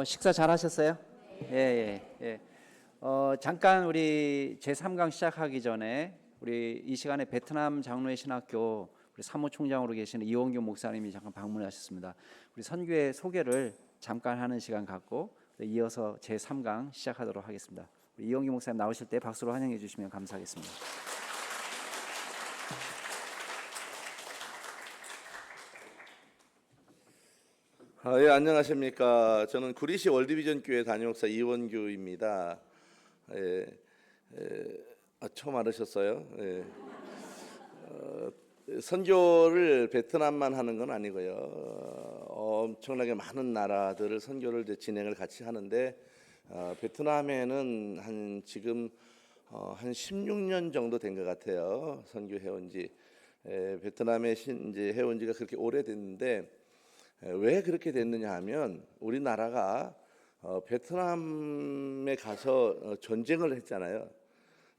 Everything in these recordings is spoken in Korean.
식사 잘 하셨어요? 예, 예, 예. 잠깐 우리 제3강 시작하기 전에 우리 이 시간에 베트남 장로의 신학교 우리 사무총장으로 계시는 이원규 목사님이 잠깐 방문하셨습니다. 우리 선교의 소개를 잠깐 하는 시간 갖고 이어서 제3강 시작하도록 하겠습니다. 우리 이원규 목사님 나오실 때 박수로 환영해 주시면 감사하겠습니다. 예, 안녕하십니까. 저는 구리시 월드비전 교회 담임목사 이원규입니다. 처음 알으셨어요? 선교를 베트남만 하는 건 아니고요. 엄청나게 많은 나라들을 선교를 진행을 같이 하는데 베트남에는 지금 한 16년 정도 된 것 같아요. 선교해온 지. 베트남에 이제 해온 지가 그렇게 오래됐는데 왜 그렇게 됐느냐 하면 우리나라가 베트남에 가서 전쟁을 했잖아요.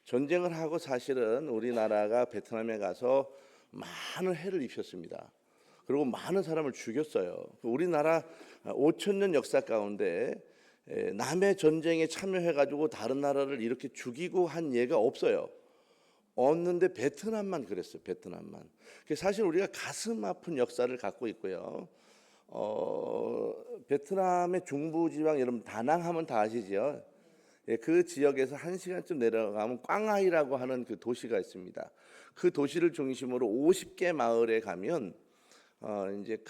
전쟁을 하고 사실은 우리나라가 베트남에 가서 많은 해를 입혔습니다. 그리고 많은 사람을 죽였어요. 우리나라 5,000년 역사 가운데 남의 전쟁에 참여해가지고 다른 나라를 이렇게 죽이고 한 예가 없어요. 없는데 베트남만 그랬어요. 베트남만. 사실 우리가 가슴 아픈 역사를 갖고 있고요. 베트남의 중부지방 여러분 다낭하면 다 아시죠? 예, 그 지역에서 1시간쯤 내려가면 꽝하이라고 하는 그 도시가 있습니다. 그 도시를 중심으로 50개 마을에 가면 이제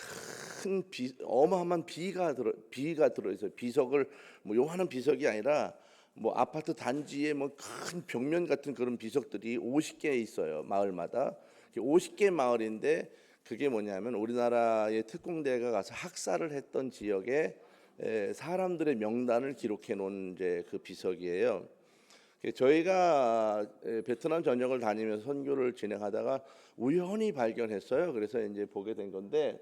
큰 어마어마한 비가 들어 있어요. 비석을 뭐 요만한 비석이 아니라 뭐 아파트 단지에 뭐 큰 벽면 같은 그런 비석들이 50개 있어요. 마을마다 50개 마을인데 그게 뭐냐면 우리나라의 특공대가 가서 학살을 했던 지역에 사람들의 명단을 기록해 놓은 이제 그 비석이에요. 저희가 베트남 전역을 다니면서 선교를 진행하다가 우연히 발견했어요. 그래서 이제 보게 된 건데,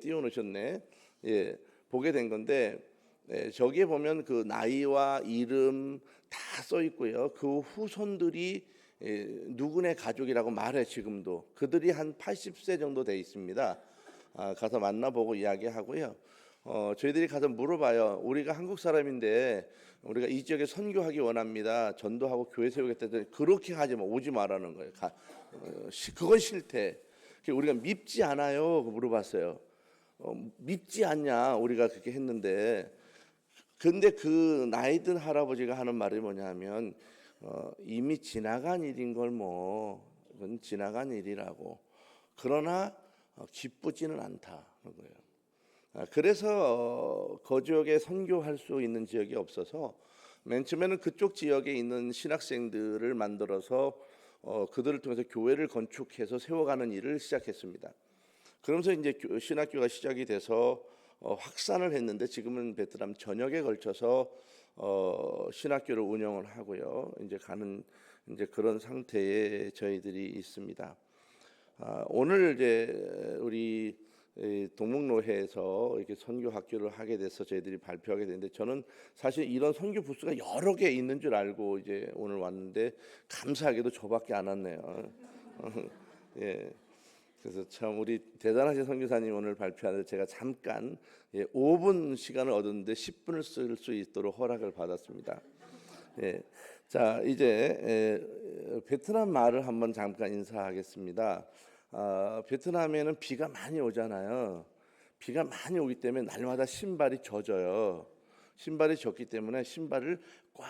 띄워놓으셨네. 예, 보게 된 건데, 저기에 보면 그 나이와 이름 다 써 있고요. 그 후손들이 누구네 가족이라고 말해. 지금도 그들이 한 80세 정도 돼 있습니다. 가서 만나보고 이야기하고요. 저희들이 가서 물어봐요. 우리가 한국 사람인데 우리가 이 지역에 선교하기 원합니다. 전도하고 교회 세우겠다. 그렇게 하지 마. 오지 말라는 거예요. 그건 싫대. 우리가 밉지 않아요. 물어봤어요. 밉지 않냐? 우리가 그렇게 했는데. 근데 그 나이 든 할아버지가 하는 말이 뭐냐면 이미 지나간 일인 걸 뭐 그건 지나간 일이라고. 그러나 기쁘지는 않다는 거예요. 그래서 그 지역에 선교할 수 있는 지역이 없어서 맨 처음에는 그쪽 지역에 있는 신학생들을 만들어서 그들을 통해서 교회를 건축해서 세워가는 일을 시작했습니다. 그러면서 이제 신학교가 시작이 돼서 확산을 했는데 지금은 베트남 전역에 걸쳐서 신학교를 운영을 하고요. 이제 가는 이제 그런 상태에 저희들이 있습니다. 오늘 이제 우리 동목노회에서 이렇게 선교 학교를 하게 돼서 저희들이 발표하게 됐는데 저는 사실 이런 선교 부스가 여러 개 있는 줄 알고 이제 오늘 왔는데 감사하게도 저밖에 안 왔네요. 예. 그래서 참 우리 대단하신 선교사님 오늘 발표하는데 제가 잠깐 5분 시간을 얻었는데 10분을 쓸 수 있도록 허락을 받았습니다. 예. 자, 이제 베트남 말을 한번 잠깐 인사하겠습니다. 베트남에는 비가 많이 오잖아요. 비가 많이 오기 때문에 날마다 신발이 젖어요. 신발이 젖기 때문에 신발을 꽉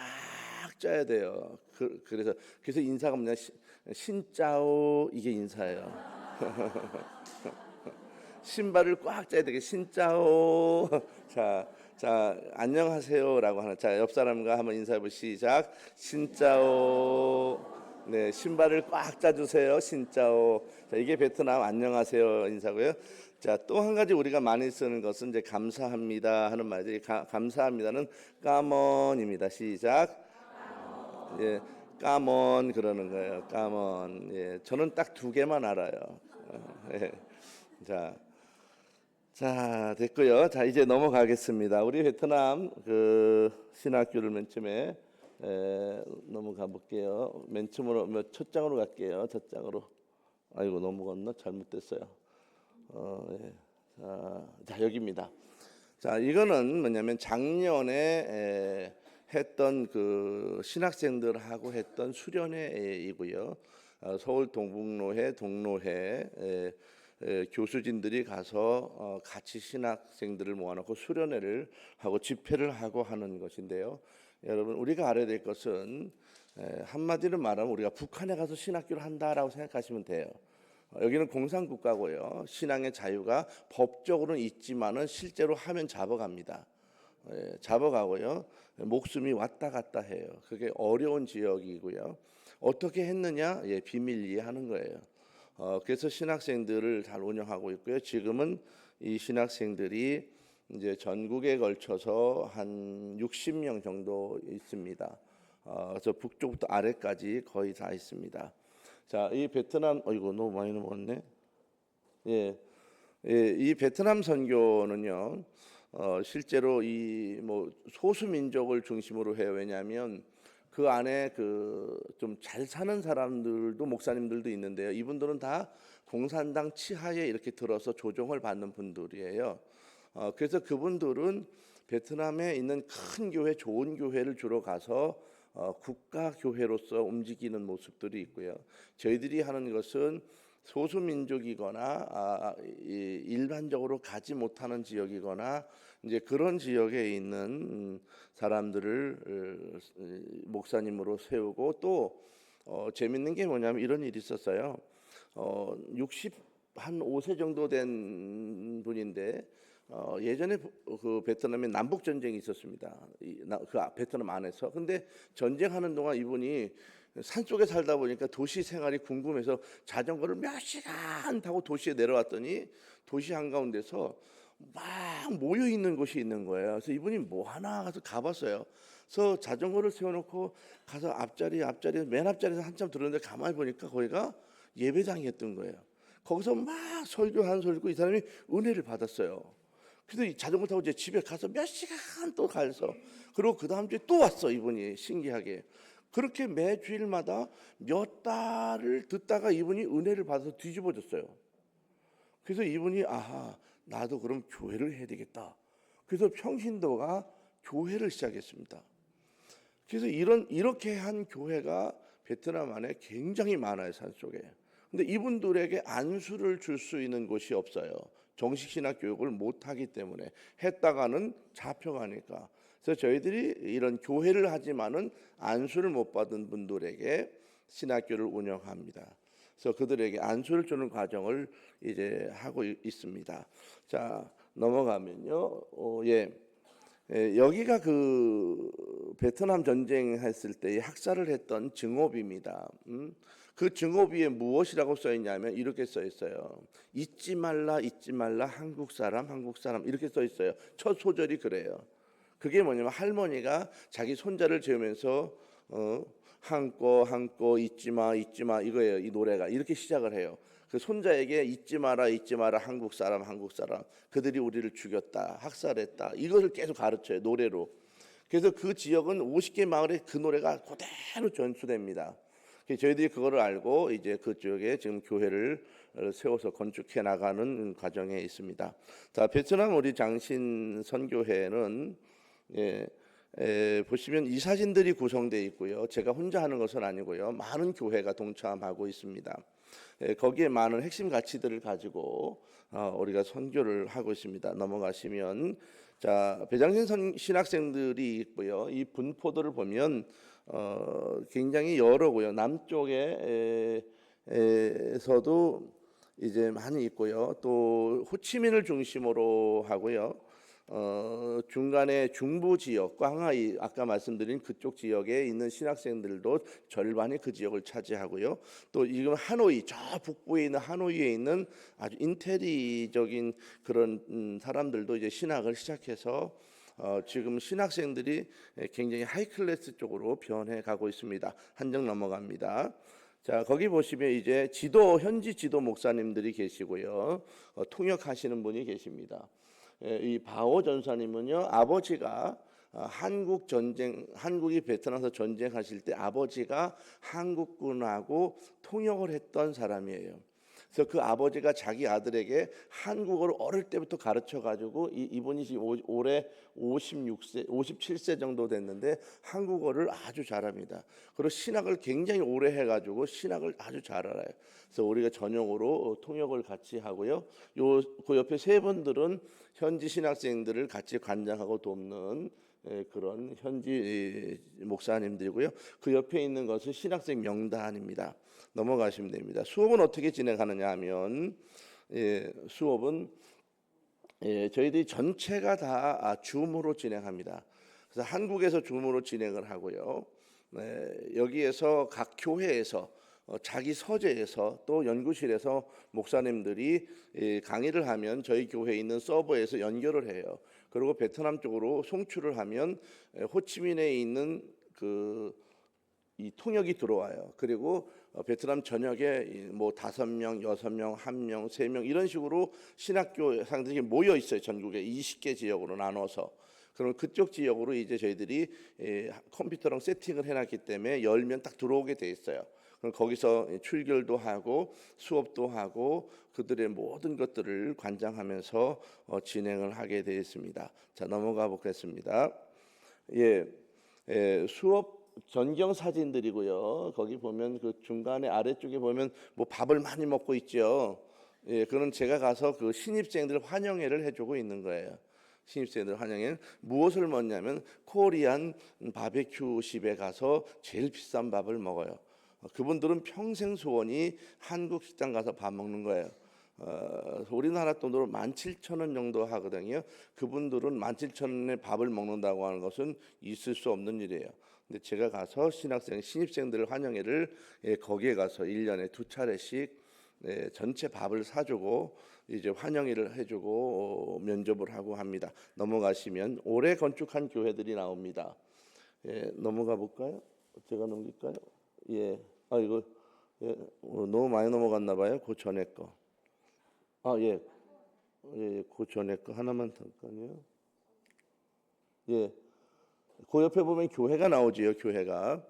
짜야 돼요. 그래서 인사가 뭐냐? 신짜오 이게 인사예요. 신발을 꽉 짜야 되게 신짜오. 자 안녕하세요라고 하는. 자, 옆 사람과 한번 인사해보. 시작. 신짜오. 네, 신발을 꽉 짜주세요. 신짜오. 자, 이게 베트남 안녕하세요 인사고요. 자, 또 한 가지 우리가 많이 쓰는 것은 이제 감사합니다 하는 말이죠. 감사합니다는 까먼입니다. 시작. 예, 까먼 그러는 거예요. 까먼. 예, 저는 딱 2개만 알아요. 예. 자, 됐고요. 자, 이제 넘어가겠습니다. 우리 베트남 그 신학교를 맨 처음에 넘어가 볼게요. 맨 처음으로 첫 장으로 갈게요. 첫 장으로. 아이고 넘어갔나? 잘못됐어요. 예. 자, 여기입니다. 자, 이거는 뭐냐면 작년에 했던 그 신학생들하고 했던 수련회이고요. 서울 동북로회, 동로회 교수진들이 가서 같이 신학생들을 모아놓고 수련회를 하고 집회를 하고 하는 것인데요. 여러분, 우리가 알아야 될 것은 한마디로 말하면 우리가 북한에 가서 신학교를 한다라고 생각하시면 돼요. 여기는 공산국가고요. 신앙의 자유가 법적으로는 있지만은 실제로 하면 잡아갑니다. 잡아가고요. 목숨이 왔다 갔다 해요. 그게 어려운 지역이고요. 어떻게 했느냐? 비밀리에 하는 거예요. 그래서 신학생들을 잘 운영하고 있고요. 지금은 이 신학생들이 이제 전국에 걸쳐서 한 60명 정도 있습니다. 저 북쪽부터 아래까지 거의 다 있습니다. 자, 이 베트남, 이거 너무 많이 넘어갔네. 이 베트남 선교는요, 실제로 이 뭐 소수 민족을 중심으로 해요. 왜냐하면 그 안에 그 좀 잘 사는 사람들도 목사님들도 있는데요. 이분들은 다 공산당 치하에 이렇게 들어서 조종을 받는 분들이에요. 그래서 그분들은 베트남에 있는 큰 교회, 좋은 교회를 주로 가서 국가 교회로서 움직이는 모습들이 있고요. 저희들이 하는 것은 소수 민족이거나 일반적으로 가지 못하는 지역이거나 이제 그런 지역에 있는 사람들을 목사님으로 세우고 또 재밌는 게 뭐냐면 이런 일이 있었어요. 65세 정도 된 분인데 예전에 그 베트남에 남북 전쟁이 있었습니다. 그 베트남 안에서. 근데 전쟁하는 동안 이분이 산 속에 살다 보니까 도시 생활이 궁금해서 자전거를 몇 시간 타고 도시에 내려왔더니 도시 한가운데서 막 모여 있는 곳이 있는 거예요. 그래서 이분이 뭐 하나 가서 가봤어요. 그래서 자전거를 세워놓고 가서 맨 앞자리에서 한참 들었는데 가만히 보니까 거기가 예배당이었던 거예요. 거기서 막 설교 이 사람이 은혜를 받았어요. 그래서 이 자전거 타고 이제 집에 가서 몇 시간 또 가서 그리고 그 다음 주에 또 왔어. 이분이 신기하게 그렇게 매 주일마다 몇 달을 듣다가 이분이 은혜를 받아서 뒤집어졌어요. 그래서 이분이 아하, 나도 그럼 교회를 해야 되겠다. 그래서 평신도가 교회를 시작했습니다. 그래서 이렇게 한 교회가 베트남 안에 굉장히 많아요, 산속에. 근데 이분들에게 안수를 줄 수 있는 곳이 없어요. 정식 신학 교육을 못 하기 때문에 했다가는 잡혀가니까. 그래서 저희들이 이런 교회를 하지만은 안수를 못 받은 분들에게 신학교를 운영합니다. 그래서 그들에게 안수를 주는 과정을 이제 하고 있습니다. 자, 넘어가면요. 여기가 그 베트남 전쟁했을 때 학살을 했던 증오비입니다. 그 증오비에 무엇이라고 써 있냐면 이렇게 써 있어요. 잊지 말라 한국 사람 이렇게 써 있어요. 첫 소절이 그래요. 그게 뭐냐면 할머니가 자기 손자를 재우면서 한꺼 잊지 마 이거예요. 이 노래가 이렇게 시작을 해요. 그 손자에게 잊지 마라 한국 사람 그들이 우리를 죽였다 학살했다 이것을 계속 가르쳐요 노래로. 그래서 그 지역은 50개 마을에 그 노래가 그대로 전수됩니다. 저희들이 그거를 알고 이제 그쪽에 지금 교회를 세워서 건축해 나가는 과정에 있습니다. 자, 베트남 우리 장신 선교회는 보시면 이 사진들이 구성되어 있고요. 제가 혼자 하는 것은 아니고요. 많은 교회가 동참하고 있습니다. 거기에 많은 핵심 가치들을 가지고 우리가 선교를 하고 있습니다. 넘어가시면 자, 배장신 신학생들이 있고요. 이 분포도를 보면 굉장히 여러고요. 남쪽에서도 이제 많이 있고요. 또 호치민을 중심으로 하고요. 중간에 중부 지역, 꽝하이 아까 말씀드린 그쪽 지역에 있는 신학생들도 절반이 그 지역을 차지하고요. 또 지금 하노이 저 북부에 있는 하노이에 있는 아주 인테리적인 그런 사람들도 이제 신학을 시작해서 지금 신학생들이 굉장히 하이클래스 쪽으로 변해 가고 있습니다. 한 장 넘어갑니다. 자, 거기 보시면 이제 현지 지도 목사님들이 계시고요. 통역하시는 분이 계십니다. 이 바오 전사님은요, 아버지가 한국이 베트남에서 전쟁하실 때 아버지가 한국군하고 통역을 했던 사람이에요. 그래서 그 아버지가 자기 아들에게 한국어를 어릴 때부터 가르쳐 가지고 이분이 지금 올해 57세 정도 됐는데 한국어를 아주 잘합니다. 그리고 신학을 굉장히 오래 해가지고 신학을 아주 잘 알아요. 그래서 우리가 전용으로 통역을 같이 하고요. 그 옆에 세 분들은 현지 신학생들을 같이 관장하고 돕는 그런 현지 목사님들이고요. 그 옆에 있는 것은 신학생 명단입니다. 넘어가시면 됩니다. 수업은 어떻게 진행하느냐 하면 수업은 저희들이 전체가 다 줌으로 진행합니다. 그래서 한국에서 줌으로 진행을 하고요. 여기에서 각 교회에서 자기 서재에서 또 연구실에서 목사님들이 강의를 하면 저희 교회에 있는 서버에서 연결을 해요. 그리고 베트남 쪽으로 송출을 하면 호치민에 있는 이 통역이 들어와요. 그리고 베트남 전역에 뭐 5명, 6명, 1명, 3명 이런 식으로 신학교 상들이 모여 있어요. 전국에 20개 지역으로 나눠서. 그럼 그쪽 지역으로 이제 저희들이 컴퓨터랑 세팅을 해놨기 때문에 열면 딱 들어오게 돼 있어요. 그럼 거기서 출결도 하고 수업도 하고 그들의 모든 것들을 관장하면서 진행을 하게 되어 있습니다. 자, 넘어가 보겠습니다. 수업 전경 사진들이고요. 거기 보면 그 중간에 아래쪽에 보면 뭐 밥을 많이 먹고 있죠. 그건 제가 가서 그 신입생들 환영회를 해주고 있는 거예요. 신입생들 환영회는 무엇을 먹냐면 코리안 바베큐집에 가서 제일 비싼 밥을 먹어요. 그분들은 평생 소원이 한국 식당 가서 밥 먹는 거예요. 우리나라 돈으로 17,000원 정도 하거든요. 그분들은 17,000원에 밥을 먹는다고 하는 것은 있을 수 없는 일이에요. 근데 제가 가서 신입생들 환영회를 거기에 가서 1년에 2차례씩 전체 밥을 사주고 이제 환영회를 해주고 면접을 하고 합니다. 넘어가시면 올해 건축한 교회들이 나옵니다. 넘어가 볼까요? 제가 넘길까요? 이거 너무 많이 넘어갔나 봐요. 그 전에 거. 그 전에 거 하나만 잠깐요. 그 옆에 보면 교회가 나오지요. 교회가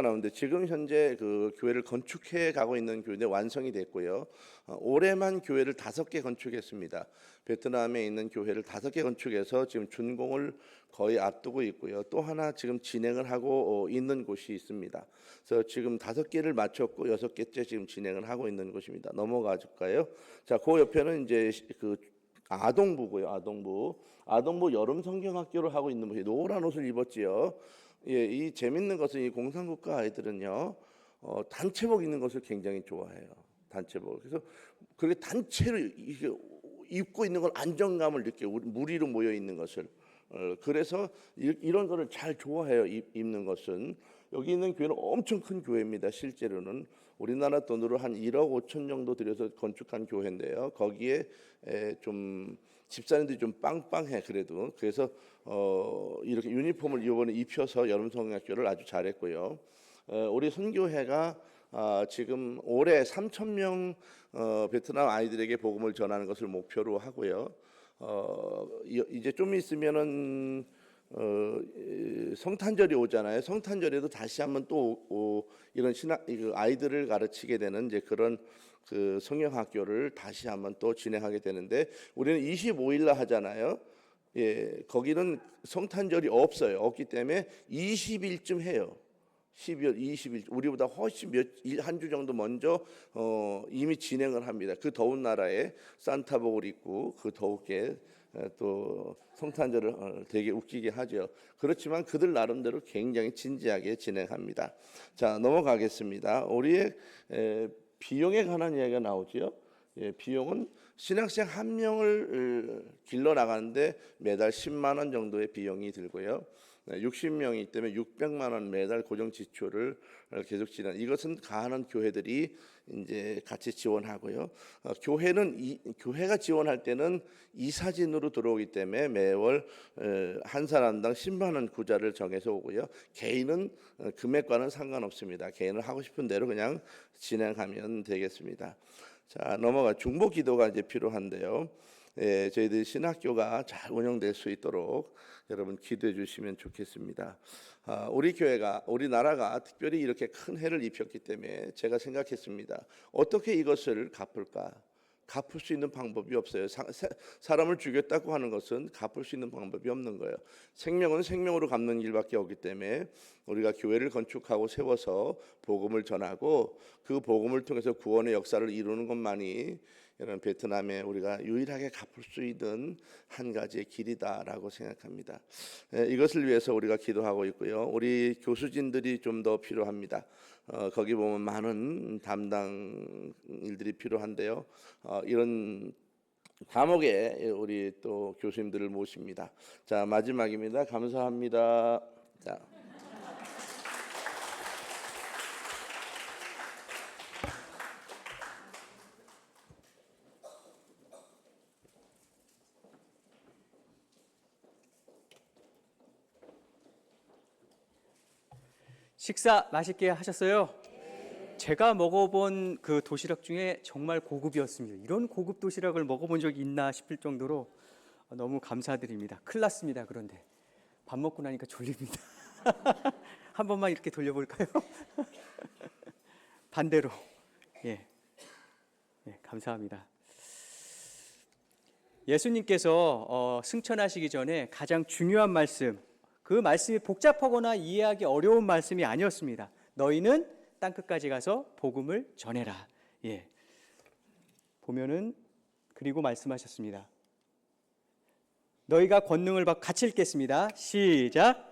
나오는데 지금 현재 그 교회를 건축해 가고 있는 교회인데 완성이 됐고요. 올해만 교회를 5개 건축했습니다. 베트남에 있는 교회를 5개 건축해서 지금 준공을 거의 앞두고 있고요. 또 하나 지금 진행을 하고 있는 곳이 있습니다. 그래서 지금 5개를 마쳤고 6개째 지금 진행을 하고 있는 곳입니다. 넘어가 줄까요? 자, 그 옆에는 이제 그 아동부고요. 아동부 여름 성경학교를 하고 있는 곳이 노란 옷을 입었지요. 이 재밌는 것은 이 공산국가 아이들은요 단체복 입는 것을 굉장히 좋아해요. 단체복. 그래서 그렇게 단체로 입고 있는 건 안정감을 느껴. 무리로 모여 있는 것을. 그래서 이런 거를 잘 좋아해요. 입는 것은. 여기 있는 교회는 엄청 큰 교회입니다. 실제로는 우리나라 돈으로 한 1억 5천 정도 들여서 건축한 교회인데요. 거기에 좀 집사님들이 좀 빵빵해 그래도. 그래서 이렇게 유니폼을 이번에 입혀서 여름 성경학교를 아주 잘했고요. 우리 선교회가 지금 올해 3,000명 베트남 아이들에게 복음을 전하는 것을 목표로 하고요. 이제 좀 있으면은 성탄절이 오잖아요. 성탄절에도 다시 한번 또 이런 아이들을 가르치게 되는 이제 그런 그 성경학교를 다시 한번 또 진행하게 되는데 우리는 25일 날 하잖아요. 거기는 성탄절이 없기 때문에 20일쯤 해요. 12월 20일 우리보다 훨씬 한 주 정도 먼저 이미 진행을 합니다. 그 더운 나라에 산타복을 입고 그 더우게 또 성탄절을 되게 웃기게 하죠. 그렇지만 그들 나름대로 굉장히 진지하게 진행합니다. 자, 넘어가겠습니다. 우리의 비용에 관한 이야기가 나오죠. 비용은 신학생 한 명을 길러 나가는데 매달 10만 원 정도의 비용이 들고요. 60명이기 때문에 600만 원 매달 고정 지출을 계속 지원. 이것은 가하는 교회들이 이제 같이 지원하고요. 교회가 지원할 때는 이사진으로 들어오기 때문에 매월 한 사람당 10만 원 구자를 정해서 오고요. 개인은 금액과는 상관없습니다. 개인은 하고 싶은 대로 그냥 진행하면 되겠습니다. 자, 넘어가 중보 기도가 이제 필요한데요. 저희들 신학교가 잘 운영될 수 있도록 여러분 기도해 주시면 좋겠습니다. 우리 교회가, 우리나라가 특별히 이렇게 큰 해를 입혔기 때문에 제가 생각했습니다. 어떻게 이것을 갚을까? 갚을 수 있는 방법이 없어요. 사람을 죽였다고 하는 것은 갚을 수 있는 방법이 없는 거예요. 생명은 생명으로 갚는 길밖에 없기 때문에 우리가 교회를 건축하고 세워서 복음을 전하고 그 복음을 통해서 구원의 역사를 이루는 것만이 이런 베트남에 우리가 유일하게 갚을 수 있는 한 가지의 길이다라고 생각합니다. 이것을 위해서 우리가 기도하고 있고요. 우리 교수진들이 좀 더 필요합니다. 거기 보면 많은 담당 일들이 필요한데요. 이런 과목에 우리 또 교수님들을 모십니다. 자, 마지막입니다. 감사합니다. 자. 식사 맛있게 하셨어요? 제가 먹어본 그 도시락 중에 정말 고급이었습니다. 이런 고급 도시락을 먹어본 적이 있나 싶을 정도로 너무 감사드립니다. 큰일 났습니다. 그런데 밥 먹고 나니까 졸립니다. 한 번만 이렇게 돌려볼까요? 반대로. 예, 감사합니다. 예수님께서 승천하시기 전에 가장 중요한 말씀, 그 말씀이 복잡하거나 이해하기 어려운 말씀이 아니었습니다. 너희는 땅끝까지 가서 복음을 전해라. 예. 보면은 그리고 말씀하셨습니다. 너희가 권능을 받고 같이 읽겠습니다. 시작.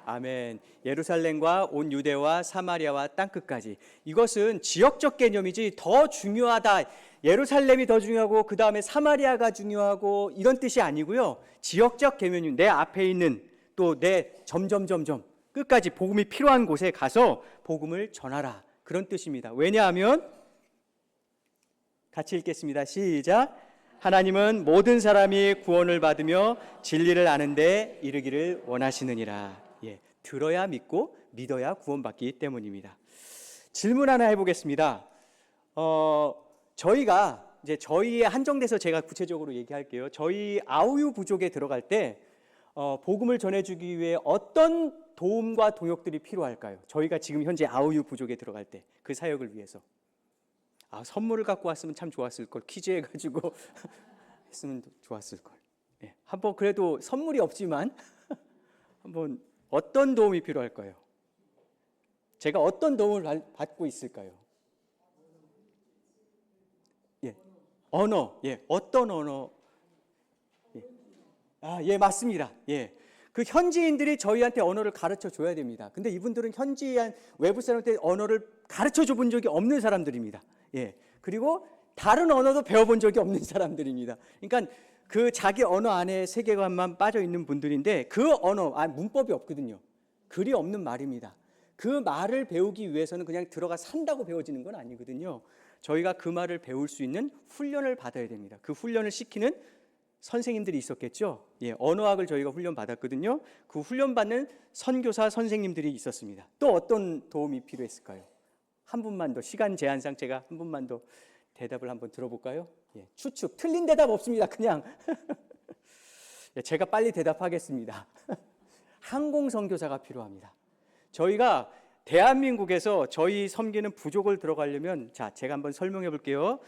아멘. 예루살렘과 온 유대와 사마리아와 땅끝까지. 이것은 지역적 개념이지 더 중요하다. 예루살렘이 더 중요하고 그 다음에 사마리아가 중요하고 이런 뜻이 아니고요. 지역적 개념이 내 앞에 있는 또 내 점점점점 끝까지 복음이 필요한 곳에 가서 복음을 전하라. 그런 뜻입니다. 왜냐하면 같이 읽겠습니다. 시작. 하나님은 모든 사람이 구원을 받으며 진리를 아는 데 이르기를 원하시느니라. 예, 들어야 믿고 믿어야 구원받기 때문입니다. 질문 하나 해보겠습니다. 저희가 이제 저희에 한정돼서 제가 구체적으로 얘기할게요. 저희 아우유 부족에 들어갈 때 복음을 전해주기 위해 어떤 도움과 동역들이 필요할까요? 저희가 지금 현재 아우유 부족에 들어갈 때 그 사역을 위해서 선물을 갖고 왔으면 참 좋았을 걸. 퀴즈 해가지고 했으면 좋았을 걸. 예, 한번 그래도 선물이 없지만 한번 어떤 도움이 필요할까요? 제가 어떤 도움을 받고 있을까요? 예, 언어. 예, 어떤 언어? 예, 맞습니다. 예. 그 현지인들이 저희한테 언어를 가르쳐 줘야 됩니다. 근데 이분들은 현지한 외부 사람한테 언어를 가르쳐 줘 본 적이 없는 사람들입니다. 예. 그리고 다른 언어도 배워본 적이 없는 사람들입니다. 그러니까 그 자기 언어 안에 세계관만 빠져 있는 분들인데 그 언어, 문법이 없거든요. 글이 없는 말입니다. 그 말을 배우기 위해서는 그냥 들어가 산다고 배워지는 건 아니거든요. 저희가 그 말을 배울 수 있는 훈련을 받아야 됩니다. 그 훈련을 시키는 선생님들이 있었겠죠. 예, 언어학을 저희가 훈련 받았거든요. 그 훈련 받는 선교사 선생님들이 있었습니다. 또 어떤 도움이 필요했을까요? 한 분만 더, 시간 제한상 제가 한 분만 더 대답을 한번 들어볼까요? 예, 추측, 틀린 대답 없습니다. 그냥 예, 제가 빨리 대답하겠습니다. 항공 선교사가 필요합니다. 저희가 대한민국에서 저희 섬기는 부족을 들어가려면 제가 한번 설명해 볼게요.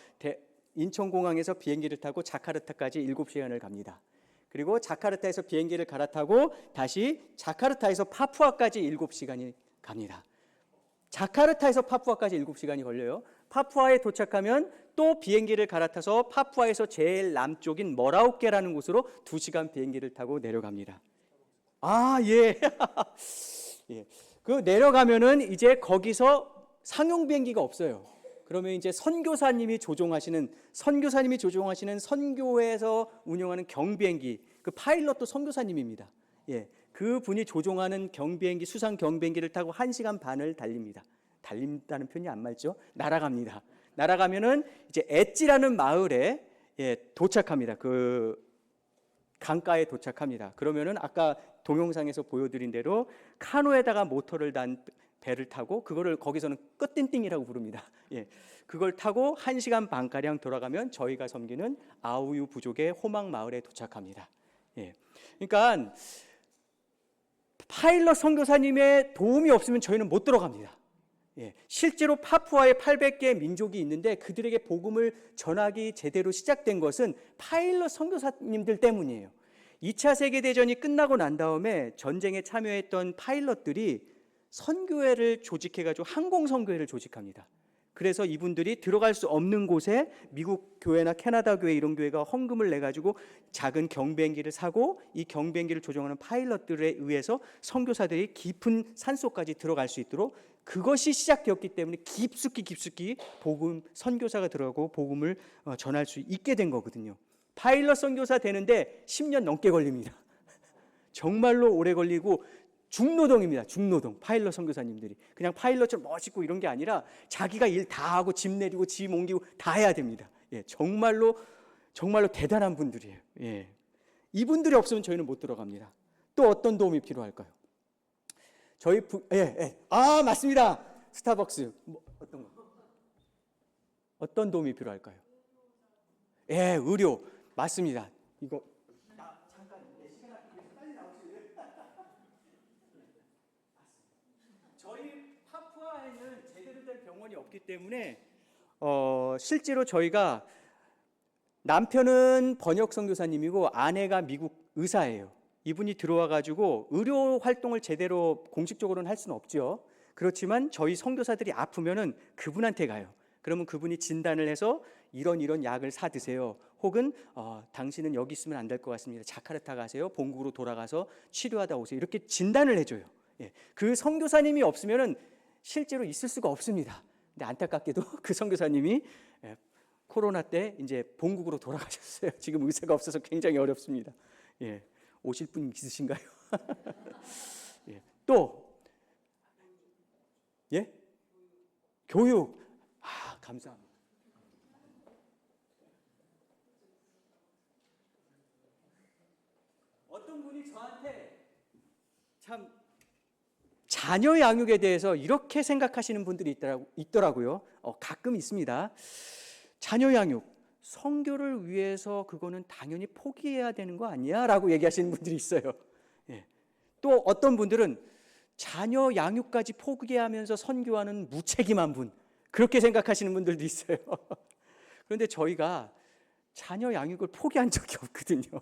인천공항에서 비행기를 타고 자카르타까지 7시간을 갑니다. 그리고 자카르타에서 비행기를 갈아타고 다시 자카르타에서 파푸아까지 7시간이 갑니다. 자카르타에서 파푸아까지 7시간이 걸려요. 파푸아에 도착하면 또 비행기를 갈아타서 파푸아에서 제일 남쪽인 머라우케라는 곳으로 2시간 비행기를 타고 내려갑니다. 예. 예. 그 내려가면은 이제 거기서 상용 비행기가 없어요. 그러면 이제 선교사님이 조종하시는 선교회에서 운영하는 경비행기, 그 파일럿도 선교사님입니다. 예, 그 분이 조종하는 경비행기, 수상 경비행기를 타고 1시간 반을 달립니다. 달린다는 표현이 안 맞죠? 날아갑니다. 날아가면은 이제 엣지라는 마을에 도착합니다. 그 강가에 도착합니다. 그러면은 아까 동영상에서 보여드린 대로 카노에다가 모터를 단 배를 타고 그거를 거기서는 끝띵띵이라고 부릅니다. 예, 그걸 타고 1시간 반가량 돌아가면 저희가 섬기는 아우유 부족의 호막 마을에 도착합니다. 예, 그러니까 파일럿 선교사님의 도움이 없으면 저희는 못 들어갑니다. 예, 실제로 파푸아에 800개의 민족이 있는데 그들에게 복음을 전하기 제대로 시작된 것은 파일럿 선교사님들 때문이에요. 2차 세계대전이 끝나고 난 다음에 전쟁에 참여했던 파일럿들이 선교회를 조직해가지고 항공선교회를 조직합니다. 그래서 이분들이 들어갈 수 없는 곳에 미국 교회나 캐나다 교회 이런 교회가 헌금을 내가지고 작은 경비행기를 사고 이 경비행기를 조종하는 파일럿들에 의해서 선교사들이 깊은 산속까지 들어갈 수 있도록 그것이 시작되었기 때문에 깊숙이 복음 선교사가 들어가고 복음을 전할 수 있게 된 거거든요. 파일럿 선교사 되는데 10년 넘게 걸립니다. 정말로 오래 걸리고 중노동입니다. 중노동. 파일럿 선교사님들이 그냥 파일럿처럼 멋있고 이런 게 아니라 자기가 일 다 하고 짐 내리고 짐 옮기고 다 해야 됩니다. 예, 정말로 대단한 분들이에요. 예. 이분들이 없으면 저희는 못 들어갑니다. 또 어떤 도움이 필요할까요? 맞습니다. 스타벅스. 어떤 거? 어떤 도움이 필요할까요? 예, 의료. 맞습니다. 이거 잠깐 내 시간 아끼기 위해서 빨리 나오세요. 저희 파푸아에는 제대로 된 병원이 없기 때문에 실제로 저희가 남편은 번역 선교사님이고 아내가 미국 의사예요. 이분이 들어와 가지고 의료 활동을 제대로 공식적으로는 할 수는 없죠. 그렇지만 저희 선교사들이 아프면은 그분한테 가요. 그러면 그분이 진단을 해서 이런 약을 사 드세요. 혹은 당신은 여기 있으면 안 될 것 같습니다. 자카르타 가세요. 본국으로 돌아가서 치료하다 오세요. 이렇게 진단을 해줘요. 예. 그 선교사님이 없으면은 실제로 있을 수가 없습니다. 근데 안타깝게도 그 선교사님이 코로나 때 이제 본국으로 돌아가셨어요. 지금 의사가 없어서 굉장히 어렵습니다. 예. 오실 분 있으신가요? 예. 또 예? 교육. 감사합니다. 어떤 분이 저한테 참 자녀 양육에 대해서 이렇게 생각하시는 분들이 있더라고요. 가끔 있습니다. 자녀 양육, 선교를 위해서 그거는 당연히 포기해야 되는 거 아니야? 라고 얘기하시는 분들이 있어요. 예. 또 어떤 분들은 자녀 양육까지 포기하면서 선교하는 무책임한 분, 그렇게 생각하시는 분들도 있어요. 그런데 저희가 자녀 양육을 포기한 적이 없거든요.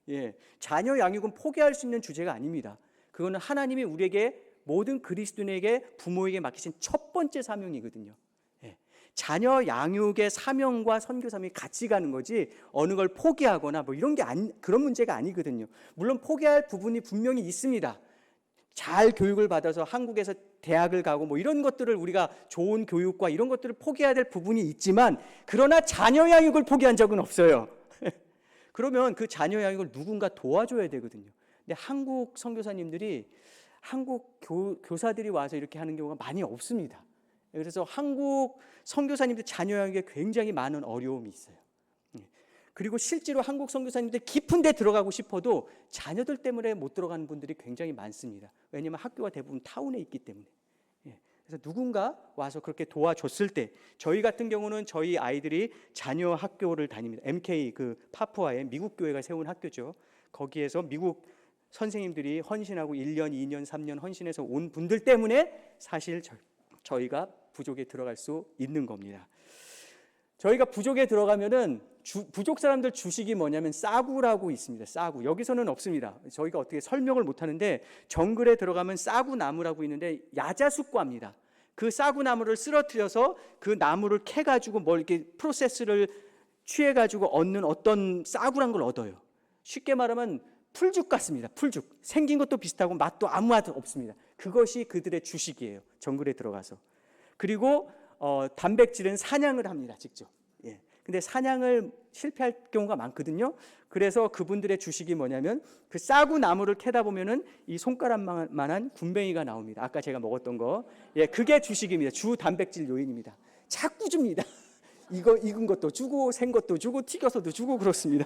예, 자녀 양육은 포기할 수 있는 주제가 아닙니다. 그거는 하나님이 우리에게 모든 그리스도인에게 부모에게 맡기신 첫 번째 사명이거든요. 예, 자녀 양육의 사명과 선교 사명이 같이 가는 거지 어느 걸 포기하거나 뭐 이런 게 그런 문제가 아니거든요. 물론 포기할 부분이 분명히 있습니다. 잘 교육을 받아서 한국에서 대학을 가고 뭐 이런 것들을 우리가 좋은 교육과 이런 것들을 포기해야 될 부분이 있지만 그러나 자녀 양육을 포기한 적은 없어요. 그러면 그 자녀 양육을 누군가 도와줘야 되거든요. 근데 한국 선교사님들이 한국 교사들이 와서 이렇게 하는 경우가 많이 없습니다. 그래서 한국 선교사님들 자녀 양육에 굉장히 많은 어려움이 있어요. 그리고 실제로 한국 선교사님들 깊은 데 들어가고 싶어도 자녀들 때문에 못 들어가는 분들이 굉장히 많습니다. 왜냐하면 학교가 대부분 타운에 있기 때문에. 그래서 누군가 와서 그렇게 도와줬을 때 저희 같은 경우는 저희 아이들이 자녀 학교를 다닙니다. MK 그 파푸아에 미국 교회가 세운 학교죠. 거기에서 미국 선생님들이 헌신하고 1년, 2년, 3년 헌신해서 온 분들 때문에 사실 저희가 부족에 들어갈 수 있는 겁니다. 저희가 부족에 들어가면은 부족 사람들 주식이 뭐냐면 싸구라고 있습니다. 싸구. 여기서는 없습니다. 저희가 어떻게 설명을 못 하는데 정글에 들어가면 싸구 나무라고 있는데 야자숙과입니다. 그 싸구 나무를 쓰러뜨려서 그 나무를 캐 가지고 뭘 이렇게 프로세스를 취해 가지고 얻는 어떤 싸구란 걸 얻어요. 쉽게 말하면 풀죽 같습니다. 풀죽. 생긴 것도 비슷하고 맛도 아무 맛 없습니다. 그것이 그들의 주식이에요. 정글에 들어가서. 그리고 단백질은 사냥을 합니다. 직접. 예. 근데 사냥을 실패할 경우가 많거든요. 그래서 그분들의 주식이 뭐냐면 그 싸구 나무를 캐다 보면은 이 손가락만한 군뱅이가 나옵니다. 아까 제가 먹었던 거. 예, 그게 주식입니다. 주 단백질 요인입니다. 자꾸 줍니다. 이거 익은 것도 주고 생 것도 주고 튀겨서도 주고 그렇습니다.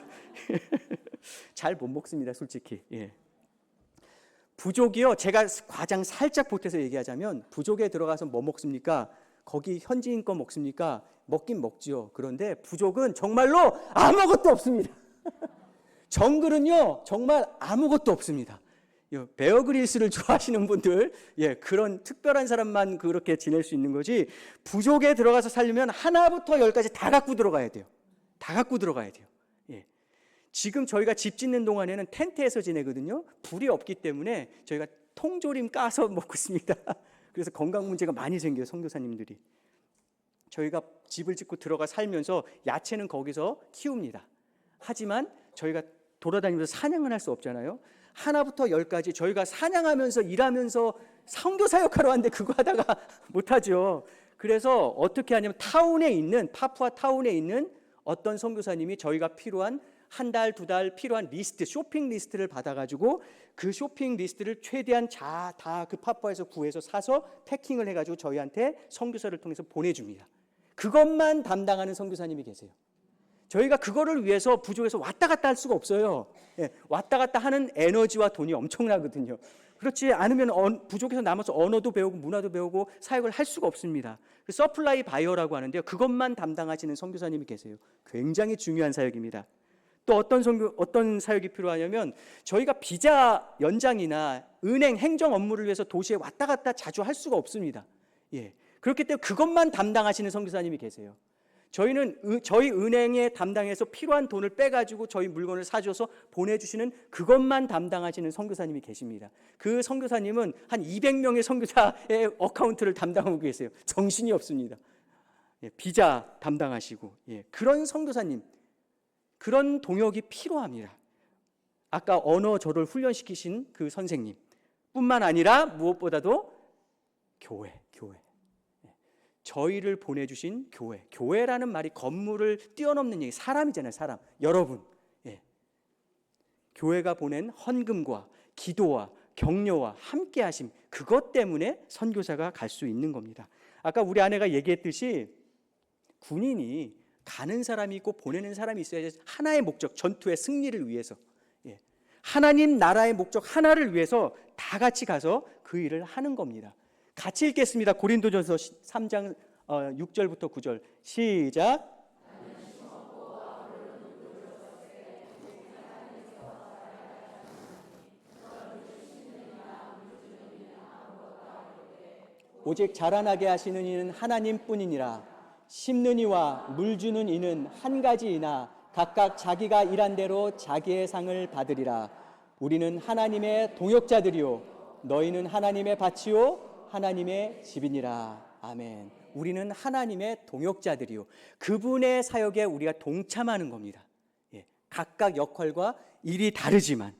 잘 못 먹습니다, 솔직히. 예. 부족이요. 제가 과장 살짝 보태서 얘기하자면 부족에 들어가서 뭐 먹습니까? 거기 현지인 거 먹습니까? 먹긴 먹지요. 그런데 부족은 정말로 아무것도 없습니다. 정글은요 정말 아무것도 없습니다. 베어 그릴스를 좋아하시는 분들, 그런 특별한 사람만 그렇게 지낼 수 있는 거지, 부족에 들어가서 살려면 하나부터 열까지 다 갖고 들어가야 돼요. 다 갖고 들어가야 돼요. 지금 저희가 집 짓는 동안에는 텐트에서 지내거든요. 불이 없기 때문에 저희가 통조림 까서 먹고 있습니다. 그래서 건강 문제가 많이 생겨요, 선교사님들이. 저희가 집을 짓고 들어가 살면서 야채는 거기서 키웁니다. 하지만 저희가 돌아다니면서 사냥은 할 수 없잖아요. 하나부터 열까지 저희가 사냥하면서 일하면서 선교사 역할을 하는데 그거 하다가 못하죠. 그래서 어떻게 하냐면 파푸아 타운에 있는 어떤 선교사님이 저희가 필요한 한 달, 두 달 필요한 리스트, 쇼핑 리스트를 받아가지고 그 쇼핑 리스트를 최대한 다 그 파푸아에서 구해서 사서 패킹을 해가지고 저희한테 선교사를 통해서 보내줍니다. 그것만 담당하는 선교사님이 계세요. 저희가 그거를 위해서 부족에서 왔다 갔다 할 수가 없어요. 왔다 갔다 하는 에너지와 돈이 엄청나거든요. 그렇지 않으면 부족에서 남아서 언어도 배우고 문화도 배우고 사역을 할 수가 없습니다. 서플라이 바이어라고 하는데요. 그것만 담당하시는 선교사님이 계세요. 굉장히 중요한 사역입니다. 또 어떤 사역이 필요하냐면 저희가 비자 연장이나 은행 행정 업무를 위해서 도시에 왔다 갔다 자주 할 수가 없습니다. 그렇기 때문에 그것만 담당하시는 선교사님이 계세요. 저희는 저희 은행에 담당해서 필요한 돈을 빼가지고 저희 물건을 사줘서 보내주시는 그것만 담당하시는 선교사님이 계십니다. 그 선교사님은 한 200명의 선교사의 어카운트를 담당하고 계세요. 정신이 없습니다. 비자 담당하시고, 그런 선교사님, 그런 동역이 필요합니다. 아까 언어 저를 훈련시키신 그 선생님 뿐만 아니라 무엇보다도 교회. 저희를 보내주신 교회라는 말이 건물을 뛰어넘는 얘기, 사람이잖아요. 사람, 여러분. 교회가 보낸 헌금과 기도와 격려와 함께하심, 그것 때문에 선교사가 갈 수 있는 겁니다. 아까 우리 아내가 얘기했듯이 군인이 가는 사람이 있고 보내는 사람이 있어야지. 하나의 목적, 전투의 승리를 위해서, 하나님 나라의 목적 하나를 위해서 다 같이 가서 그 일을 하는 겁니다. 같이 읽겠습니다. 고린도전서 3장 6절부터 9절 시작. 오직 자라나게 하시는 이는 하나님뿐이니라. 심는 이와 물 주는 이는 한 가지이나 각각 자기가 일한 대로 자기의 상을 받으리라. 우리는 하나님의 동역자들이요 너희는 하나님의 밭이요 하나님의 집이니라. 아멘. 우리는 하나님의 동역자들이요, 그분의 사역에 우리가 동참하는 겁니다. 각각 역할과 일이 다르지만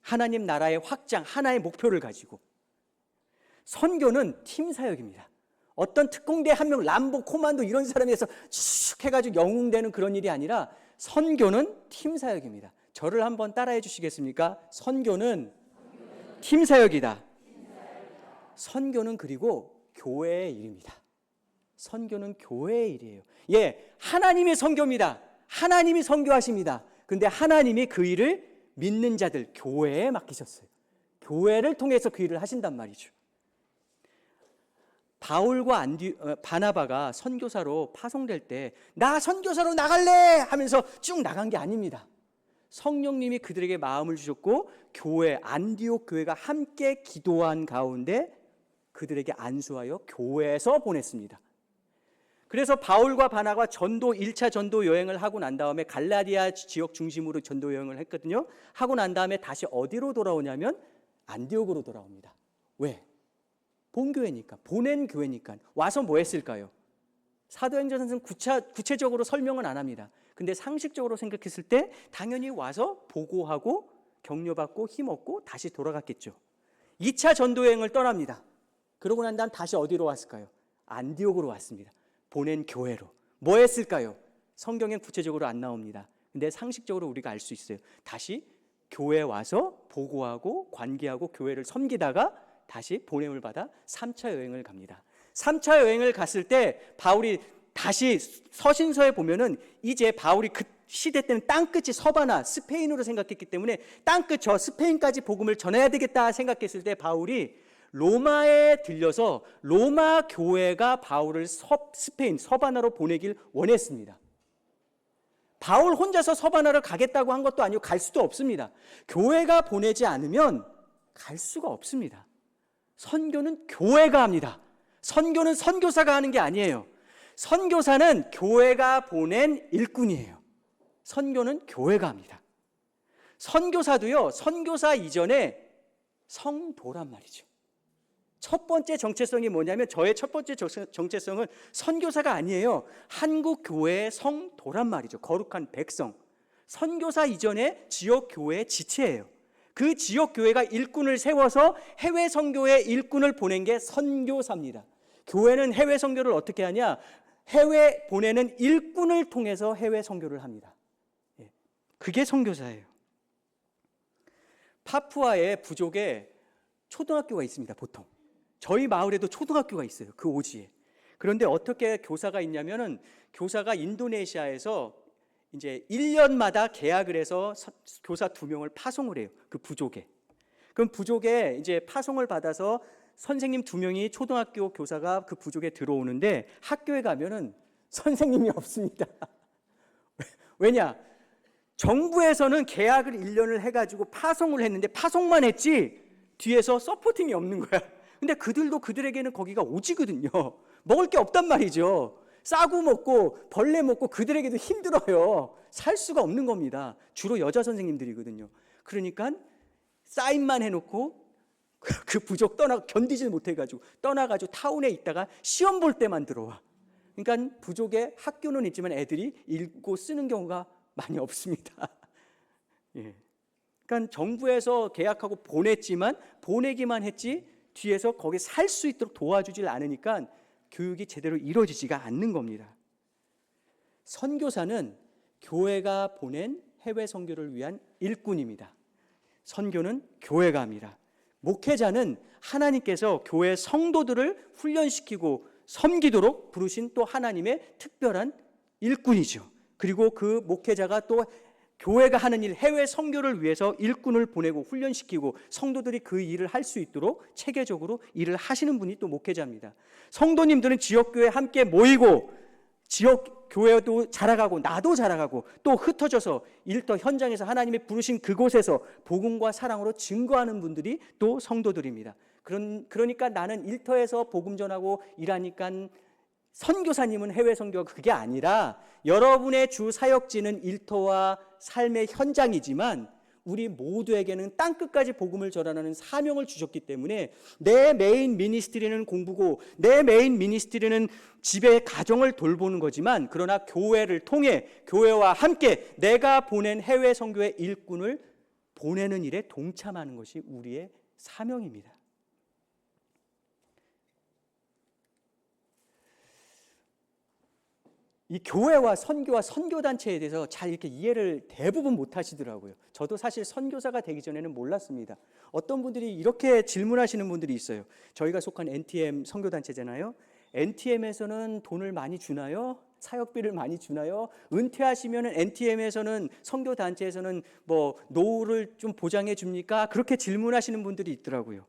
하나님 나라의 확장, 하나의 목표를 가지고. 선교는 팀 사역입니다. 어떤 특공대 한 명, 람보, 코만도 이런 사람에서 쭉 해가지고 영웅되는 그런 일이 아니라 선교는 팀 사역입니다. 저를 한번 따라해 주시겠습니까? 선교는 팀 사역이다. 선교는 그리고 교회의 일입니다. 선교는 교회의 일이에요. 하나님의 선교입니다. 하나님이 선교하십니다. 근데 하나님이 그 일을 믿는 자들, 교회에 맡기셨어요. 교회를 통해서 그 일을 하신단 말이죠. 바울과 바나바가 선교사로 파송될 때 나 선교사로 나갈래 하면서 쭉 나간 게 아닙니다. 성령님이 그들에게 마음을 주셨고 교회, 안디옥 교회가 함께 기도한 가운데 그들에게 안수하여 교회에서 보냈습니다. 그래서 바울과 바나바가 1차 전도 여행을 하고 난 다음에 갈라디아 지역 중심으로 전도 여행을 했거든요. 하고 난 다음에 다시 어디로 돌아오냐면 안디옥으로 돌아옵니다. 왜? 본교회니까, 보낸 교회니까. 와서 뭐 했을까요? 사도행전에서는 구체적으로 설명은 안 합니다. 근데 상식적으로 생각했을 때 당연히 와서 보고하고 격려받고 힘없고 다시 돌아갔겠죠. 2차 전도여행을 떠납니다. 그러고 난 다음 다시 어디로 왔을까요? 안디옥으로 왔습니다. 보낸 교회로. 뭐 했을까요? 성경엔 구체적으로 안 나옵니다. 근데 상식적으로 우리가 알 수 있어요. 다시 교회에 와서 보고하고 관계하고 교회를 섬기다가 다시 보냄을 받아 3차 여행을 갑니다. 3차 여행을 갔을 때 바울이 다시 서신서에 보면은 이제 바울이 시대 때는 땅끝이 서바나 스페인으로 생각했기 때문에 땅끝 저 스페인까지 복음을 전해야 되겠다 생각했을 때 바울이 로마에 들려서 로마 교회가 바울을 스페인 서바나로 보내길 원했습니다. 바울 혼자서 서바나를 가겠다고 한 것도 아니고 갈 수도 없습니다. 교회가 보내지 않으면 갈 수가 없습니다. 선교는 교회가 합니다. 선교는 선교사가 하는 게 아니에요. 선교사는 교회가 보낸 일꾼이에요. 선교는 교회가 합니다. 선교사도요, 선교사 이전에 성도란 말이죠. 첫 번째 정체성이 뭐냐면 저의 첫 번째 정체성은 선교사가 아니에요. 한국 교회의 성도란 말이죠. 거룩한 백성. 선교사 이전에 지역 교회의 지체예요. 그 지역 교회가 일꾼을 세워서 해외 선교에 일꾼을 보낸 게 선교사입니다. 교회는 해외 선교를 어떻게 하냐? 해외 보내는 일꾼을 통해서 해외 선교를 합니다. 그게 선교사예요. 파푸아의 부족에 초등학교가 있습니다. 보통 저희 마을에도 초등학교가 있어요. 그 오지에. 그런데 어떻게 교사가 있냐면은 교사가 인도네시아에서 이제 1년마다 계약을 해서 교사 2명을 파송을 해요. 그 부족에. 그럼 부족에 이제 파송을 받아서 선생님 2명이 초등학교 교사가 그 부족에 들어오는데 학교에 가면은 선생님이 없습니다. 왜냐? 정부에서는 계약을 1년을 해가지고 파송을 했는데 파송만 했지 뒤에서 서포팅이 없는 거야. 근데 그들도 그들에게는 거기가 오지거든요. 먹을 게 없단 말이죠. 싸고 먹고 벌레 먹고 그들에게도 힘들어요. 살 수가 없는 겁니다. 주로 여자 선생님들이거든요. 그러니까 사인만 해놓고 그 부족 견디질 못해가지고 떠나가지고 타운에 있다가 시험 볼 때만 들어와. 그러니까 부족에 학교는 있지만 애들이 읽고 쓰는 경우가 많이 없습니다. 예. 그러니까 정부에서 계약하고 보냈지만 보내기만 했지 뒤에서 거기 살 수 있도록 도와주질 않으니까 교육이 제대로 이루어지지가 않는 겁니다. 선교사는 교회가 보낸 해외 선교를 위한 일꾼입니다. 선교는 교회가 합니다. 목회자는 하나님께서 교회 성도들을 훈련시키고 섬기도록 부르신 또 하나님의 특별한 일꾼이죠. 그리고 그 목회자가 또 교회가 하는 일, 해외 선교를 위해서 일꾼을 보내고 훈련시키고 성도들이 그 일을 할 수 있도록 체계적으로 일을 하시는 분이 또 목회자입니다. 성도님들은 지역교회에 함께 모이고 지역교회도 자라가고 나도 자라가고 또 흩어져서 일터 현장에서 하나님이 부르신 그곳에서 복음과 사랑으로 증거하는 분들이 또 성도들입니다. 그러니까 나는 일터에서 복음 전하고 일하니까 선교사님은 해외 선교가 그게 아니라 여러분의 주 사역지는 일터와 삶의 현장이지만 우리 모두에게는 땅끝까지 복음을 전하는 사명을 주셨기 때문에 내 메인 미니스트리는 공부고 내 메인 미니스트리는 집의 가정을 돌보는 거지만 그러나 교회를 통해 교회와 함께 내가 보낸 해외 선교의 일꾼을 보내는 일에 동참하는 것이 우리의 사명입니다. 이 교회와 선교와 선교단체에 대해서 잘 이렇게 이해를 대부분 못 하시더라고요. 저도 사실 선교사가 되기 전에는 몰랐습니다. 어떤 분들이 이렇게 질문하시는 분들이 있어요. 저희가 속한 NTM 선교단체잖아요. NTM에서는 돈을 많이 주나요? 사역비를 많이 주나요? 은퇴하시면 NTM에서는 선교단체에서는 뭐 노후를 좀 보장해 줍니까? 그렇게 질문하시는 분들이 있더라고요.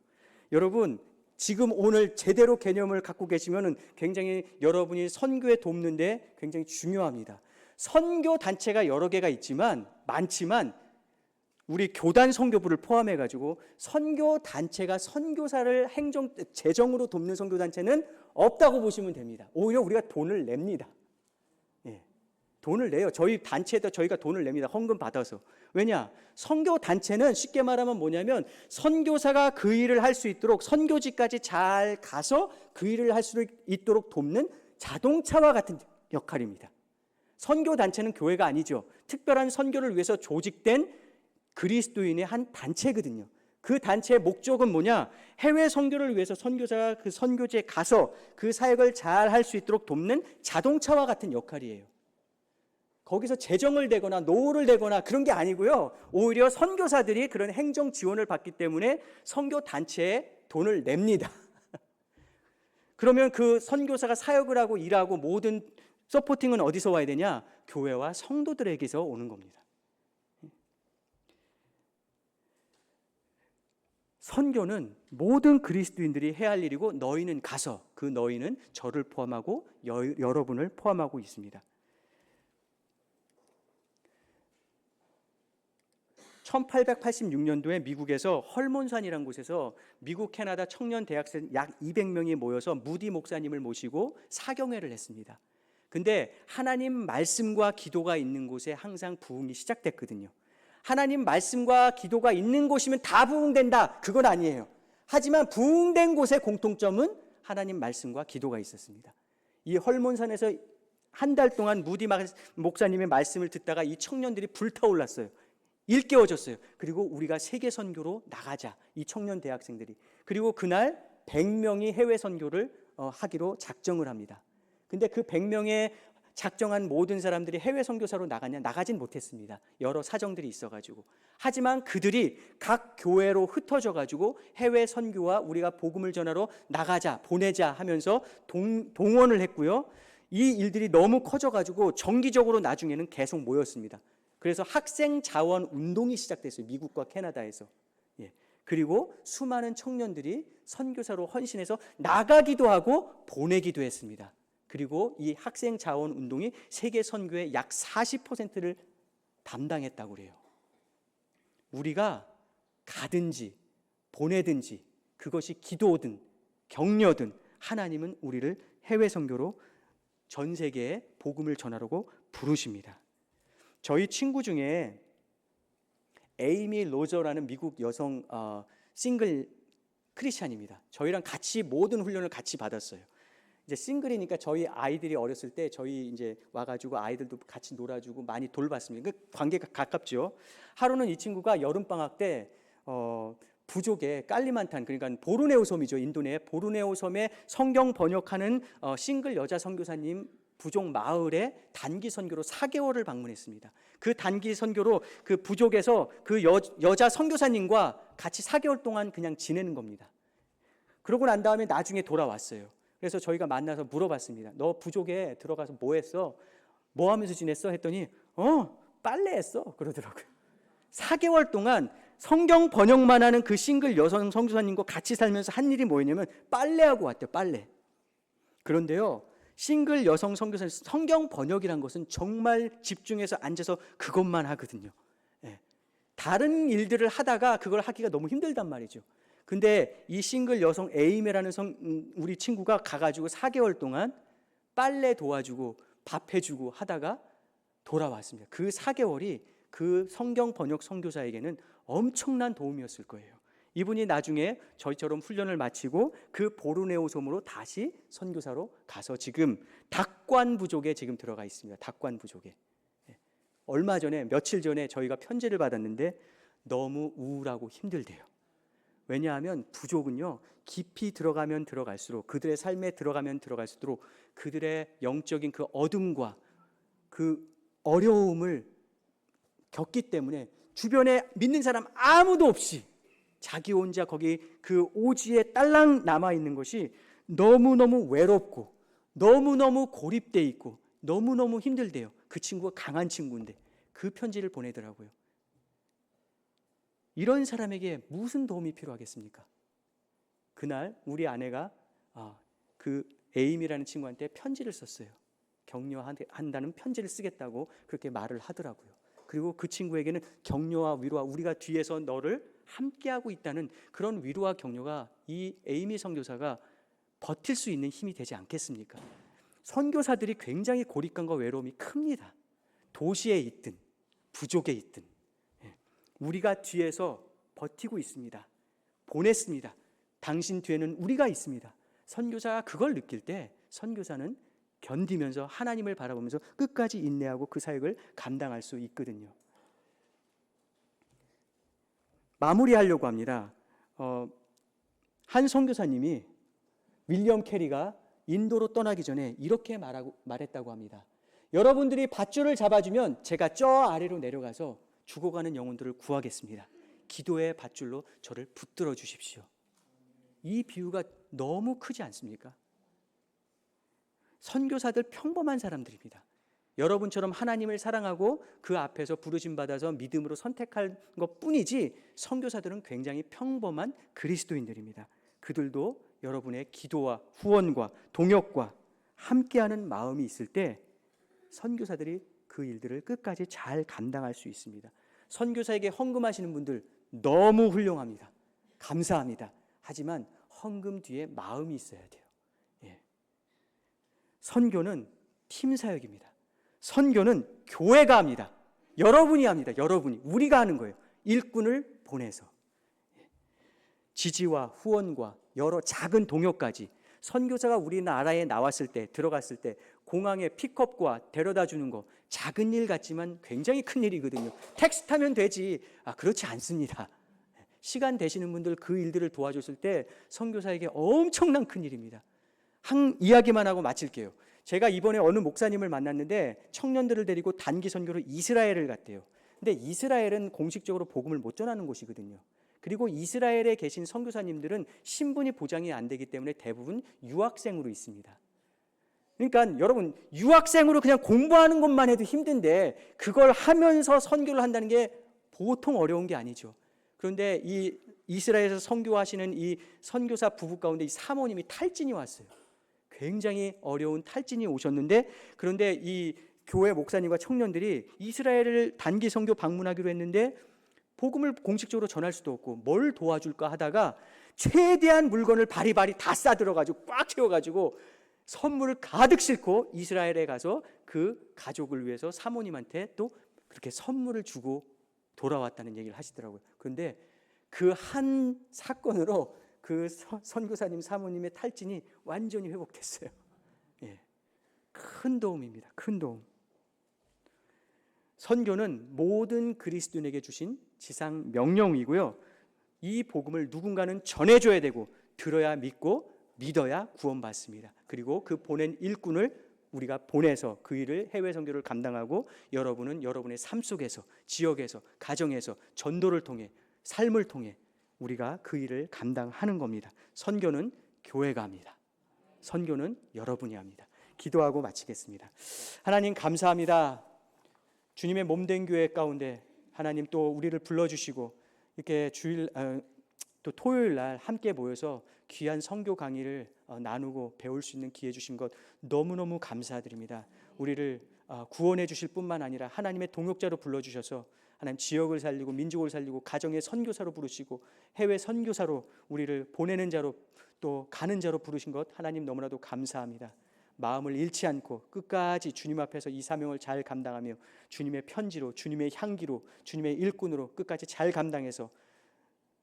여러분 지금 오늘 제대로 개념을 갖고 계시면 굉장히 여러분이 선교에 돕는데 굉장히 중요합니다. 선교 단체가 여러 개가 많지만 우리 교단 선교부를 포함해가지고 선교 단체가 선교사를 재정으로 돕는 선교 단체는 없다고 보시면 됩니다. 오히려 우리가 돈을 냅니다. 돈을 내요. 저희 단체에다 저희가 돈을 냅니다. 헌금 받아서. 왜냐? 선교 단체는 쉽게 말하면 뭐냐면 선교사가 그 일을 할 수 있도록 선교지까지 잘 가서 그 일을 할 수 있도록 돕는 자동차와 같은 역할입니다. 선교 단체는 교회가 아니죠. 특별한 선교를 위해서 조직된 그리스도인의 한 단체거든요. 그 단체의 목적은 뭐냐? 해외 선교를 위해서 선교사가 그 선교지에 가서 그 사역을 잘 할 수 있도록 돕는 자동차와 같은 역할이에요. 거기서 재정을 대거나 노후를 대거나 그런 게 아니고요. 오히려 선교사들이 그런 행정 지원을 받기 때문에 선교 단체에 돈을 냅니다. 그러면 그 선교사가 사역을 하고 일하고 모든 서포팅은 어디서 와야 되냐? 교회와 성도들에게서 오는 겁니다. 선교는 모든 그리스도인들이 해야 할 일이고 너희는 가서, 그 너희는 저를 포함하고 여러분을 포함하고 있습니다. 1886년도에 미국에서 헐몬산이라는 곳에서 미국 캐나다 청년 대학생 약 200명이 모여서 무디 목사님을 모시고 사경회를 했습니다. 근데 하나님 말씀과 기도가 있는 곳에 항상 부흥이 시작됐거든요. 하나님 말씀과 기도가 있는 곳이면 다 부흥된다, 그건 아니에요. 하지만 부흥된 곳의 공통점은 하나님 말씀과 기도가 있었습니다. 이 헐몬산에서 한 달 동안 무디 목사님의 말씀을 듣다가 이 청년들이 불타올랐어요. 일깨워졌어요. 그리고 우리가 세계 선교로 나가자, 이 청년 대학생들이. 그리고 그날 100명이 해외 선교를 하기로 작정을 합니다. 근데 그 100명의 작정한 모든 사람들이 해외 선교사로 나가냐? 나가진 못했습니다. 여러 사정들이 있어가지고. 하지만 그들이 각 교회로 흩어져 가지고 해외 선교와 우리가 복음을 전하러 나가자, 보내자 하면서 동원을 했고요. 이 일들이 너무 커져가지고 정기적으로 나중에는 계속 모였습니다. 그래서 학생 자원 운동이 시작됐어요. 미국과 캐나다에서. 그리고 수많은 청년들이 선교사로 헌신해서 나가기도 하고 보내기도 했습니다. 그리고 이 학생 자원 운동이 세계 선교의 약 40%를 담당했다고 그래요. 우리가 가든지 보내든지 그것이 기도든 격려든 하나님은 우리를 해외 선교로 전 세계에 복음을 전하려고 부르십니다. 저희 친구 중에 에이미 로저라는 미국 여성 싱글 크리스찬입니다. 저희랑 같이 모든 훈련을 같이 받았어요. 이제 싱글이니까 저희 아이들이 어렸을 때 저희 이제 와가지고 아이들도 같이 놀아주고 많이 돌봤습니다. 그 관계가 가깝죠. 하루는 이 친구가 여름 방학 때 부족의 깔리만탄, 그러니까 보르네오 섬이죠. 인도네의 보르네오 섬에 성경 번역하는 싱글 여자 선교사님 부족 마을에 단기 선교로 4개월을 방문했습니다. 그 단기 선교로 그 부족에서 그 여자 선교사님과 같이 4개월 동안 그냥 지내는 겁니다. 그러고 난 다음에 나중에 돌아왔어요. 그래서 저희가 만나서 물어봤습니다. 너 부족에 들어가서 뭐 했어? 뭐 하면서 지냈어? 했더니 빨래했어 그러더라고요. 4개월 동안 성경 번역만 하는 그 싱글 여성 선교사님과 같이 살면서 한 일이 뭐였냐면 빨래하고 왔대요. 빨래. 그런데요, 싱글 여성 선교사님 성경 번역이란 것은 정말 집중해서 앉아서 그것만 하거든요. 다른 일들을 하다가 그걸 하기가 너무 힘들단 말이죠. 근데 이 싱글 여성 에이메라는 우리 친구가 가가지고 4개월 동안 빨래 도와주고 밥 해주고 하다가 돌아왔습니다. 그 4개월이 그 성경 번역 선교사에게는 엄청난 도움이었을 거예요. 이분이 나중에 저희처럼 훈련을 마치고 그 보르네오 섬으로 다시 선교사로 가서 지금 닥관 부족에 지금 들어가 있습니다. 닥관 부족에. 얼마 전에 며칠 전에 저희가 편지를 받았는데 너무 우울하고 힘들대요. 왜냐하면 부족은요, 깊이 들어가면 들어갈수록, 그들의 삶에 들어가면 들어갈수록 그들의 영적인 그 어둠과 그 어려움을 겪기 때문에 주변에 믿는 사람 아무도 없이 자기 혼자 거기 그 오지에 딸랑 남아있는 것이 너무너무 외롭고 너무너무 고립돼 있고 너무너무 힘들대요. 그 친구가 강한 친구인데 그 편지를 보내더라고요. 이런 사람에게 무슨 도움이 필요하겠습니까? 그날 우리 아내가 그 에임이라는 친구한테 편지를 썼어요. 격려한다는 편지를 쓰겠다고 그렇게 말을 하더라고요. 그리고 그 친구에게는 격려와 위로와 우리가 뒤에서 너를 함께하고 있다는 그런 위로와 격려가 이 에이미 선교사가 버틸 수 있는 힘이 되지 않겠습니까? 선교사들이 굉장히 고립감과 외로움이 큽니다. 도시에 있든 부족에 있든 우리가 뒤에서 버티고 있습니다. 보냈습니다. 당신 뒤에는 우리가 있습니다. 선교사가 그걸 느낄 때 선교사는 견디면서 하나님을 바라보면서 끝까지 인내하고 그 사역을 감당할 수 있거든요. 마무리하려고 합니다. 한 선교사님이 윌리엄 캐리가 인도로 떠나기 전에 이렇게 말했다고 합니다. 여러분들이 밧줄을 잡아주면 제가 저 아래로 내려가서 죽어가는 영혼들을 구하겠습니다. 기도의 밧줄로 저를 붙들어 주십시오. 이 비유가 너무 크지 않습니까? 선교사들 평범한 사람들입니다. 여러분처럼 하나님을 사랑하고 그 앞에서 부르심 받아서 믿음으로 선택한 것뿐이지 선교사들은 굉장히 평범한 그리스도인들입니다. 그들도 여러분의 기도와 후원과 동역과 함께하는 마음이 있을 때 선교사들이 그 일들을 끝까지 잘 감당할 수 있습니다. 선교사에게 헌금하시는 분들 너무 훌륭합니다. 감사합니다. 하지만 헌금 뒤에 마음이 있어야 돼요. 예. 선교는 팀 사역입니다. 선교는 교회가 합니다. 여러분이 합니다. 여러분이, 우리가 하는 거예요. 일꾼을 보내서 지지와 후원과 여러 작은 동역까지. 선교사가 우리나라에 나왔을 때, 들어갔을 때 공항에 픽업과 데려다 주는 거 작은 일 같지만 굉장히 큰 일이거든요. 택시 타면 되지. 그렇지 않습니다. 시간 되시는 분들 그 일들을 도와줬을 때 선교사에게 엄청난 큰 일입니다. 한 이야기만 하고 마칠게요. 제가 이번에 어느 목사님을 만났는데 청년들을 데리고 단기 선교로 이스라엘을 갔대요. 근데 이스라엘은 공식적으로 복음을 못 전하는 곳이거든요. 그리고 이스라엘에 계신 선교사님들은 신분이 보장이 안 되기 때문에 대부분 유학생으로 있습니다. 그러니까 여러분, 유학생으로 그냥 공부하는 것만 해도 힘든데 그걸 하면서 선교를 한다는 게 보통 어려운 게 아니죠. 그런데 이 이스라엘에서 선교하시는 이 선교사 부부 가운데 이 사모님이 탈진이 왔어요. 굉장히 어려운 탈진이 오셨는데, 그런데 이 교회 목사님과 청년들이 이스라엘을 단기 선교 방문하기로 했는데 복음을 공식적으로 전할 수도 없고 뭘 도와줄까 하다가 최대한 물건을 바리바리 다 싸들어가지고 꽉 채워가지고 선물을 가득 싣고 이스라엘에 가서 그 가족을 위해서 사모님한테 또 그렇게 선물을 주고 돌아왔다는 얘기를 하시더라고요. 그런데 그 한 사건으로 그 선교사님 사모님의 탈진이 완전히 회복됐어요. 예. 큰 도움입니다. 큰 도움. 선교는 모든 그리스도인에게 주신 지상 명령이고요. 이 복음을 누군가는 전해줘야 되고 들어야 믿고 믿어야 구원받습니다. 그리고 그 보낸 일꾼을 우리가 보내서 그 일을, 해외 선교를 감당하고 여러분은 여러분의 삶 속에서, 지역에서, 가정에서 전도를 통해, 삶을 통해 우리가 그 일을 감당하는 겁니다. 선교는 교회가 합니다. 선교는 여러분이 합니다. 기도하고 마치겠습니다. 하나님 감사합니다. 주님의 몸된 교회 가운데 하나님 또 우리를 불러주시고 이렇게 또 토요일 날 함께 모여서 귀한 선교 강의를 나누고 배울 수 있는 기회 주신 것 너무너무 감사드립니다. 우리를 구원해 주실 뿐만 아니라 하나님의 동역자로 불러주셔서 하나님 지역을 살리고 민족을 살리고 가정의 선교사로 부르시고 해외 선교사로 우리를 보내는 자로 또 가는 자로 부르신 것 하나님 너무나도 감사합니다. 마음을 잃지 않고 끝까지 주님 앞에서 이 사명을 잘 감당하며 주님의 편지로, 주님의 향기로, 주님의 일꾼으로 끝까지 잘 감당해서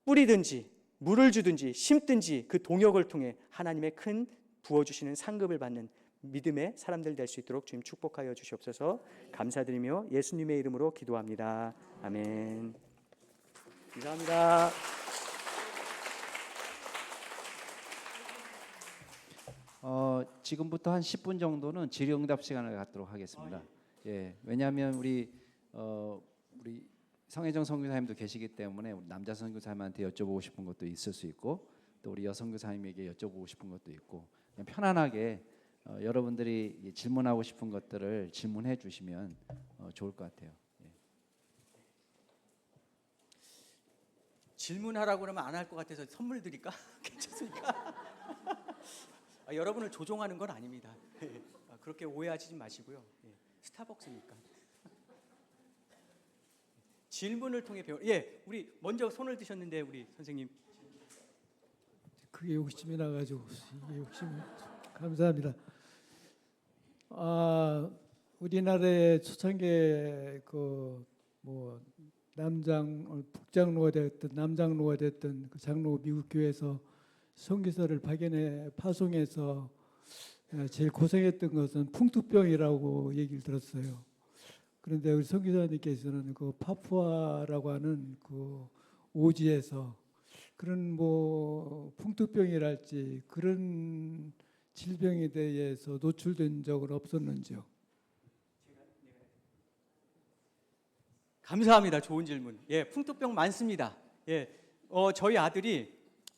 뿌리든지 물을 주든지 심든지 그 동역을 통해 하나님의 큰 부어주시는 상급을 받는 믿음의 사람들 될 수 있도록 주님 축복하여 주시옵소서. 감사드리며 예수님의 이름으로 기도합니다. 아멘. 감사합니다. 지금부터 한 10분 정도는 질의응답 시간을 갖도록 하겠습니다. 예, 왜냐하면 우리 성혜정 선교사님도 계시기 때문에 우리 남자 선교사님한테 여쭤보고 싶은 것도 있을 수 있고 또 우리 여성 교사님에게 여쭤보고 싶은 것도 있고 그냥 편안하게 여러분들이 질문하고 싶은 것들을 질문해 주시면 좋을 것 같아요. 예. 질문하라고 그러면 안 할 것 같아서 선물 드릴까? 괜찮습니까? 여러분을 조종하는 건 아닙니다. 그렇게 오해하지 마시고요. 스타벅스니까. 질문을 통해 배워. 예, 우리 먼저 손을 드셨는데 우리 선생님. 그게 욕심이 나가지고 이게 욕심. 감사합니다. 우리나라의 초창기에 북장로가 됐든 남장로가 됐든 그 장로 미국 교회에서 선교사를 파송해서 제일 고생했던 것은 풍투병이라고 얘기를 들었어요. 그런데 우리 선교사님께서는 그 파푸아라고 하는 그 오지에서 그런 풍투병이랄지 그런 질병에 대해서 노출된 적은 없었는지요? 감사합니다. 좋은 질문. 예, 풍토병 많습니다. 예, 저희 아들이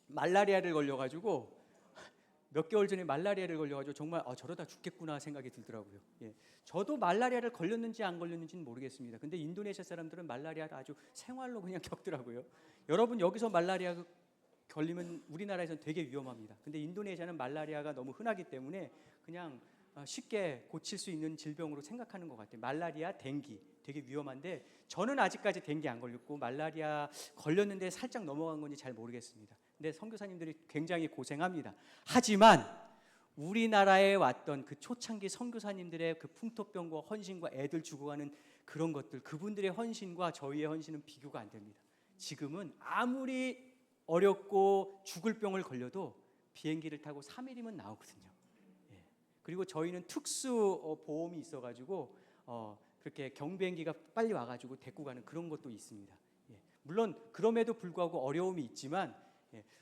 말라리아를 걸려가지고 몇 개월 전에 말라리아를 걸려가지고 정말 저러다 죽겠구나 생각이 들더라고요. 예. 저도 말라리아를 걸렸는지 안 걸렸는지는 모르겠습니다. 근데 인도네시아 사람들은 말라리아를 아주 생활로 그냥 겪더라고요. 여러분 여기서 말라리아 걸리면 우리나라에서는 되게 위험합니다. 근데 인도네시아는 말라리아가 너무 흔하기 때문에 그냥 쉽게 고칠 수 있는 질병으로 생각하는 것 같아요. 말라리아, 댕기 되게 위험한데 저는 아직까지 댕기 안 걸렸고 말라리아 걸렸는데 살짝 넘어간 건지 잘 모르겠습니다. 근데 선교사님들이 굉장히 고생합니다. 하지만 우리나라에 왔던 그 초창기 선교사님들의 그 풍토병과 헌신과 애들 죽어가는 그런 것들, 그분들의 헌신과 저희의 헌신은 비교가 안 됩니다. 지금은 아무리 어렵고 죽을 병을 걸려도 비행기를 타고 3일이면 나오거든요. 예. 그리고 저희는 특수 보험이 있어가지고 그렇게 경비행기가 빨리 와가지고 데리고 가는 그런 것도 있습니다. 예. 물론 그럼에도 불구하고 어려움이 있지만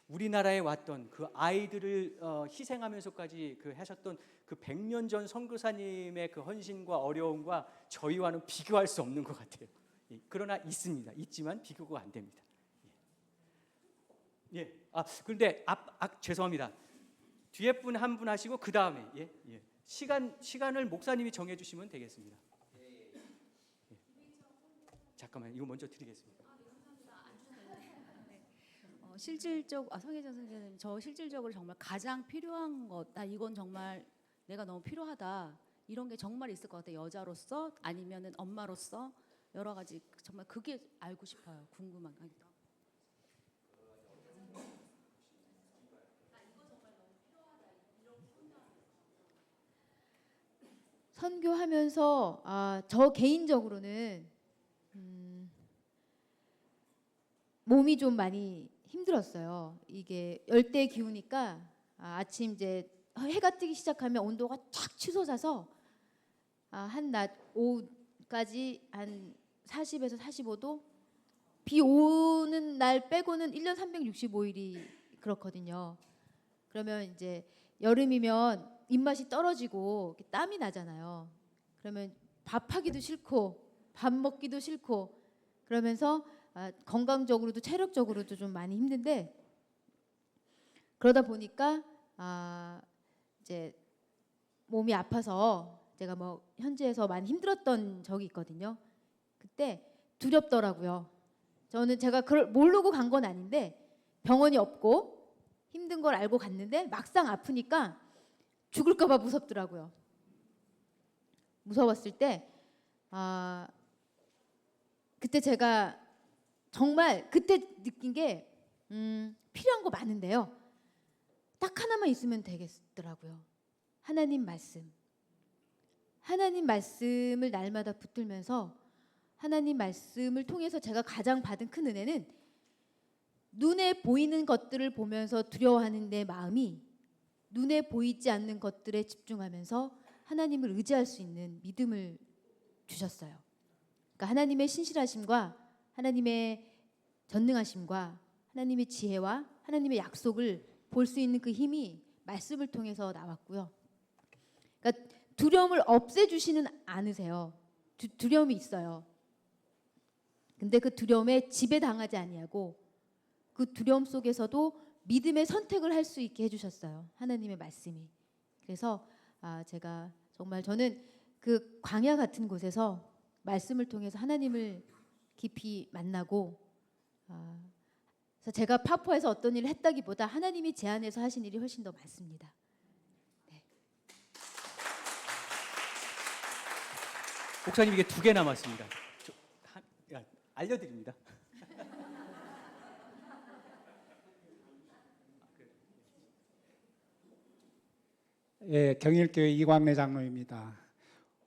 우리나라에 왔던 그 아이들을 희생하면서까지 그 하셨던 그 100년 전 선교사님의 그 헌신과 어려움과 저희와는 비교할 수 없는 것 같아요. 예. 그러나 있습니다. 있지만 비교가 안 됩니다. 예. 그런데 죄송합니다. 뒤에 분 한 분 하시고 그 다음에 시간을 목사님이 정해주시면 되겠습니다. 잠깐만 이거 먼저 드리겠습니다. 성혜정 선생님, 저 실질적으로 정말 가장 필요한 것, 이건 정말 내가 너무 필요하다 이런 게 정말 있을 것 같아요. 여자로서 아니면은 엄마로서 여러 가지 정말 그게 알고 싶어요. 궁금한 게. 선교하면서 저 개인적으로는 몸이 좀 많이 힘들었어요. 이게 열대 기후니까 아침 이제 해가 뜨기 시작하면 온도가 쫙 치솟아서 한낮 오후까지 한 40에서 45도, 비 오는 날 빼고는 1년 365일이 그렇거든요. 그러면 이제 여름이면 입맛이 떨어지고 땀이 나잖아요. 그러면 밥하기도 싫고 밥 먹기도 싫고 그러면서 건강적으로도 체력적으로도 좀 많이 힘든데, 그러다 보니까 이제 몸이 아파서 제가 뭐 현지에서 많이 힘들었던 적이 있거든요. 그때 두렵더라고요. 저는 제가 그걸 모르고 간 건 아닌데 병원이 없고 힘든 걸 알고 갔는데 막상 아프니까 죽을까 봐 무섭더라고요. 무서웠을 때 그때 제가 정말 그때 느낀 게 필요한 거 많은데요. 딱 하나만 있으면 되겠더라고요. 하나님 말씀. 하나님 말씀을 날마다 붙들면서 하나님 말씀을 통해서 제가 가장 받은 큰 은혜는 눈에 보이는 것들을 보면서 두려워하는 내 마음이 눈에 보이지 않는 것들에 집중하면서 하나님을 의지할 수 있는 믿음을 주셨어요. 그러니까 하나님의 신실하심과 하나님의 전능하심과 하나님의 지혜와 하나님의 약속을 볼 수 있는 그 힘이 말씀을 통해서 나왔고요. 그러니까 두려움을 없애주시는 않으세요. 두려움이 있어요. 근데 그 두려움에 지배당하지 아니하고 그 두려움 속에서도 믿음의 선택을 할 수 있게 해주셨어요. 하나님의 말씀이. 그래서 제가 정말 저는 그 광야 같은 곳에서 말씀을 통해서 하나님을 깊이 만나고, 그래서 제가 파포에서 어떤 일을 했다기보다 하나님이 제 안에서 하신 일이 훨씬 더 많습니다. 네. 목사님 이게 2개 남았습니다. 알려드립니다. 예, 경일교회 이광래 장로입니다.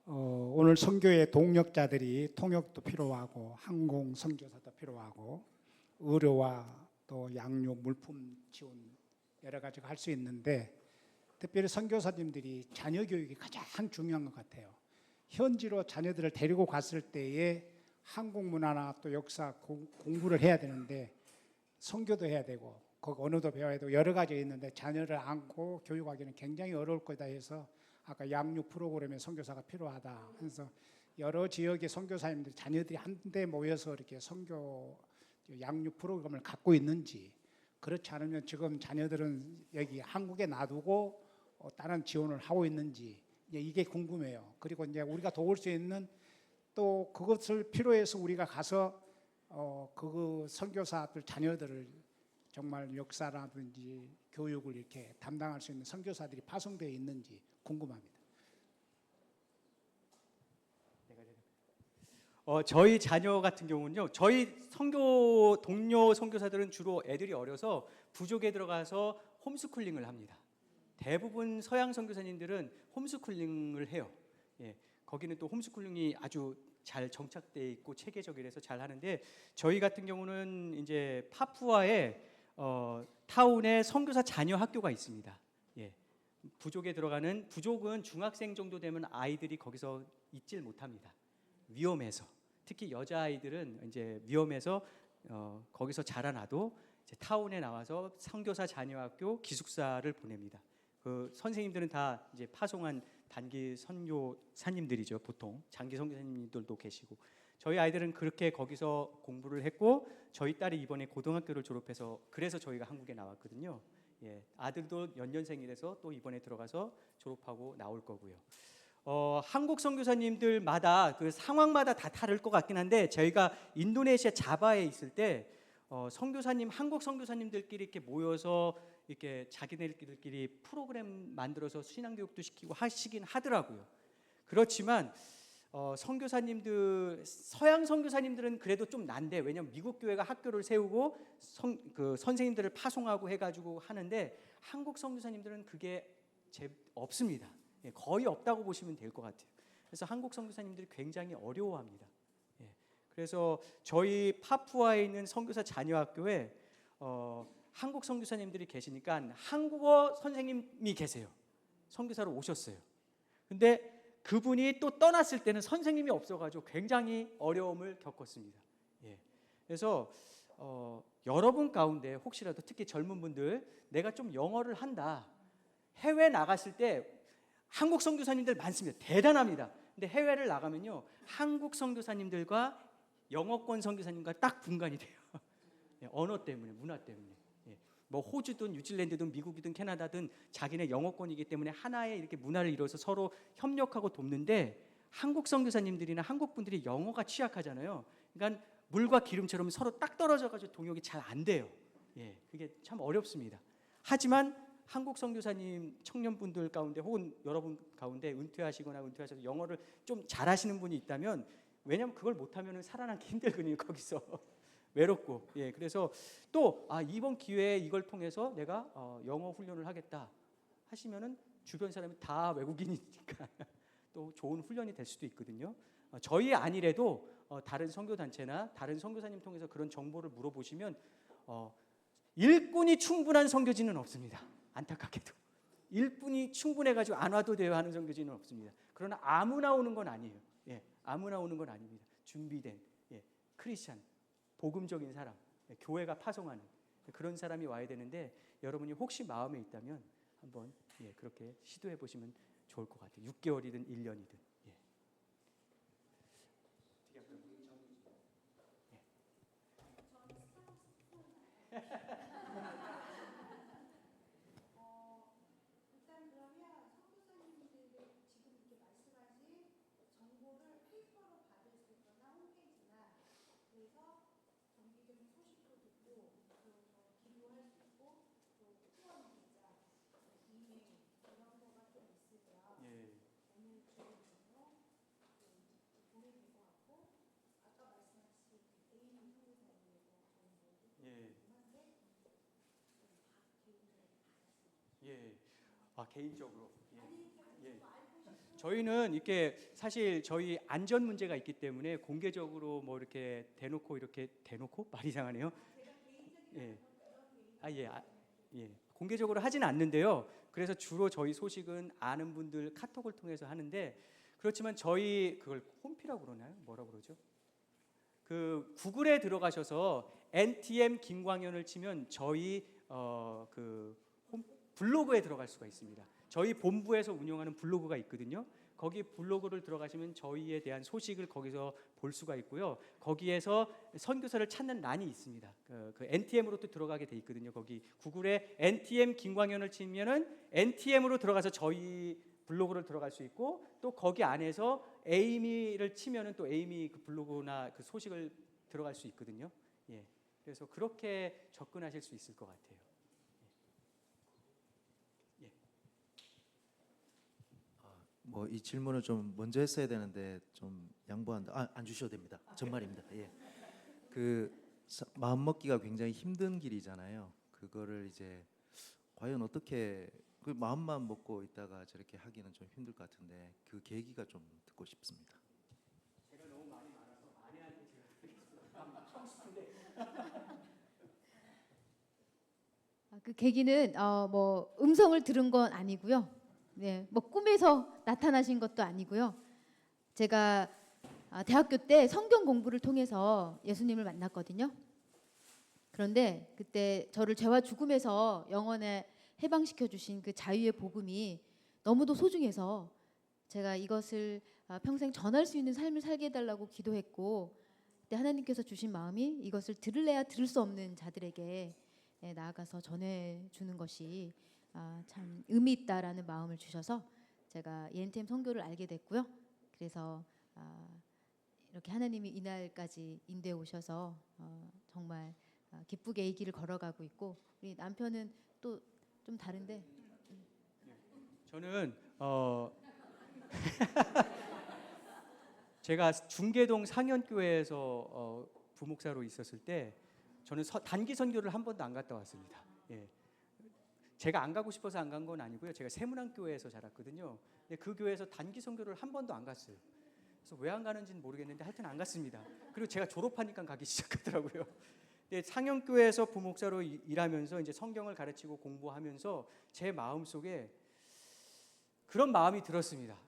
오늘 선교의 동력자들이 통역도 필요하고 항공 선교사도 필요하고 의료와 또 양육, 물품 지원 여러 가지가 할 수 있는데, 특별히 선교사님들이 자녀 교육이 가장 중요한 것 같아요. 현지로 자녀들을 데리고 갔을 때에 한국 문화나 또 역사 공부를 해야 되는데 선교도 해야 되고 거기 언어도 배워야 되고 여러 가지가 있는데 자녀를 안고 교육하기는 굉장히 어려울 거다 해서 아까 양육 프로그램에 선교사가 필요하다. 그래서 여러 지역의 선교사님들 자녀들이 한데 모여서 이렇게 선교 양육 프로그램을 갖고 있는지, 그렇지 않으면 지금 자녀들은 여기 한국에 놔두고 다른 지원을 하고 있는지 이게 궁금해요. 그리고 이제 우리가 도울 수 있는 또 그것을 필요해서 우리가 가서 그 선교사들 자녀들을 정말 역사라든지 교육을 이렇게 담당할 수 있는 선교사들이 파송되어 있는지 궁금합니다. 저희 자녀 같은 경우는요. 저희 선교 동료 선교사들은 주로 애들이 어려서 부족에 들어가서 홈스쿨링을 합니다. 대부분 서양 선교사님들은 홈스쿨링을 해요. 예, 거기는 또 홈스쿨링이 아주 잘 정착돼 있고 체계적이라서 잘 하는데 저희 같은 경우는 이제 파푸아에 타운에 선교사 자녀 학교가 있습니다. 예, 부족에 들어가는 부족은 중학생 정도 되면 아이들이 거기서 있질 못합니다. 위험해서 특히 여자 아이들은 이제 위험해서 거기서 자라나도 이제 타운에 나와서 선교사 자녀학교 기숙사를 보냅니다. 그 선생님들은 다 이제 파송한 단기 선교사님들이죠. 보통 장기 선교사님들도 계시고 저희 아이들은 그렇게 거기서 공부를 했고 저희 딸이 이번에 고등학교를 졸업해서 그래서 저희가 한국에 나왔거든요. 예, 아들도 연년생이라서 또 이번에 들어가서 졸업하고 나올 거고요. 한국 선교사님들마다 그 상황마다 다 다를 것 같긴 한데 저희가 인도네시아 자바에 있을 때 선교사님 한국 선교사님들끼리 이렇게 모여서 이렇게 자기네들끼리 프로그램 만들어서 신앙교육도 시키고 하시긴 하더라고요. 그렇지만 선교사님들 서양 선교사님들은 그래도 좀 난데 왜냐면 미국 교회가 학교를 세우고 선생님들을 파송하고 해가지고 하는데 한국 선교사님들은 그게 없습니다. 예, 거의 없다고 보시면 될 것 같아요. 그래서 한국 선교사님들이 굉장히 어려워합니다. 예, 그래서 저희 파푸아에 있는 선교사 자녀학교에 한국 선교사님들이 계시니까 한국어 선생님이 계세요. 선교사로 오셨어요. 근데 그분이 또 떠났을 때는 선생님이 없어가지고 굉장히 어려움을 겪었습니다. 예, 그래서 여러분 가운데 혹시라도 특히 젊은 분들 내가 좀 영어를 한다. 해외 나갔을 때 한국 선교사님들 많습니다. 대단합니다. 근데 해외를 나가면요 한국 선교사님들과 영어권 선교사님과 딱 분간이 돼요. 예, 언어 때문에, 문화 때문에. 예, 뭐 호주든 뉴질랜드든 미국이든 캐나다든 자기네 영어권이기 때문에 하나의 이렇게 문화를 이뤄서 서로 협력하고 돕는데 한국 선교사님들이나 한국 분들이 영어가 취약하잖아요. 그러니까 물과 기름처럼 서로 딱 떨어져가지고 동역이 잘 안 돼요. 예, 그게 참 어렵습니다. 하지만 한국 선교사님 청년분들 가운데 혹은 여러분 가운데 은퇴하시거나 은퇴하셔서 영어를 좀 잘하시는 분이 있다면 왜냐하면 그걸 못하면 살아남기 힘들거든요. 거기서 외롭고 예 그래서 또 이번 기회에 이걸 통해서 내가 영어 훈련을 하겠다 하시면은 주변 사람이 다 외국인이니까 또 좋은 훈련이 될 수도 있거든요. 저희 아니래도 다른 선교 단체나 다른 선교사님 통해서 그런 정보를 물어보시면 일꾼이 충분한 선교지는 없습니다. 안타깝게도 일꾼이 충분해가지고 안 와도 돼요 하는 선교지는 없습니다. 그러나 아무나 오는 건 아니에요. 예, 아무나 오는 건 아닙니다. 준비된 크리스찬, 복음적인 사람, 교회가 파송하는 그런 사람이 와야 되는데 여러분이 혹시 마음에 있다면 한번 그렇게 시도해 보시면 좋을 것 같아요. 6개월이든 1년이든. 예. 예. 개인적으로. 예. 저희는 이렇게 사실 저희 안전 문제가 있기 때문에 공개적으로 뭐 이렇게 대놓고 말이 이상하네요. 예. 예. 공개적으로 하진 않는데요. 그래서 주로 저희 소식은 아는 분들 카톡을 통해서 하는데 그렇지만 저희 그걸 홈피라고 그러나요? 뭐라고 그러죠? 그 구글에 들어가셔서 NTM 김광현을 치면 저희 블로그에 들어갈 수가 있습니다. 저희 본부에서 운영하는 블로그가 있거든요. 거기 블로그를 들어가시면 저희에 대한 소식을 거기서 볼 수가 있고요. 거기에서 선교사를 찾는 란이 있습니다. 그 NTM으로 또 들어가게 돼 있거든요. 거기 구글에 NTM 김광현을 치면은 NTM으로 들어가서 저희 블로그를 들어갈 수 있고, 또 거기 안에서 에이미를 치면은 또 에이미 그 블로그나 그 소식을 들어갈 수 있거든요. 예. 그래서 그렇게 접근하실 수 있을 것 같아요. 뭐 이 질문을 좀 먼저 했어야 되는데 좀 양보한다. 안 주셔도 됩니다. 정말입니다. 예. 마음 먹기가 굉장히 힘든 길이잖아요. 그거를 이제 과연 어떻게 그 마음만 먹고 있다가 저렇게 하기는 좀 힘들 것 같은데 그 계기가 좀 듣고 싶습니다. 제가 너무 말이 많아서 아내한테 제가 하고 싶은데. 그 계기는 뭐 음성을 들은 건 아니고요. 네, 뭐 꿈에서 나타나신 것도 아니고요. 제가 대학교 때 성경 공부를 통해서 예수님을 만났거든요. 그런데 그때 저를 죄와 죽음에서 영원에 해방시켜 주신 그 자유의 복음이 너무도 소중해서 제가 이것을 평생 전할 수 있는 삶을 살게 해달라고 기도했고, 그때 하나님께서 주신 마음이 이것을 들을래야 들을 수 없는 자들에게 나아가서 전해주는 것이 참 의미 있다라는 마음을 주셔서 제가 ENTM 선교를 알게 됐고요. 그래서 이렇게 하나님이 이날까지 인도해 오셔서 정말 기쁘게 이 길을 걸어가고 있고, 우리 남편은 또 좀 다른데. 저는 제가 중계동 상현교회에서 부목사로 있었을 때 저는 단기 선교를 한 번도 안 갔다 왔습니다. 예. 제가 안 가고 싶어서 안 간 건 아니고요. 제가 세문안교회에서 자랐거든요. 근데 그 교회에서 단기 선교를 한 번도 안 갔어요. 그래서 왜 안 가는지는 모르겠는데 하여튼 안 갔습니다. 그리고 제가 졸업하니까 가기 시작하더라고요. 근데 상영교회에서 부목사로 일하면서 이제 성경을 가르치고 공부하면서 제 마음속에 그런 마음이 들었습니다.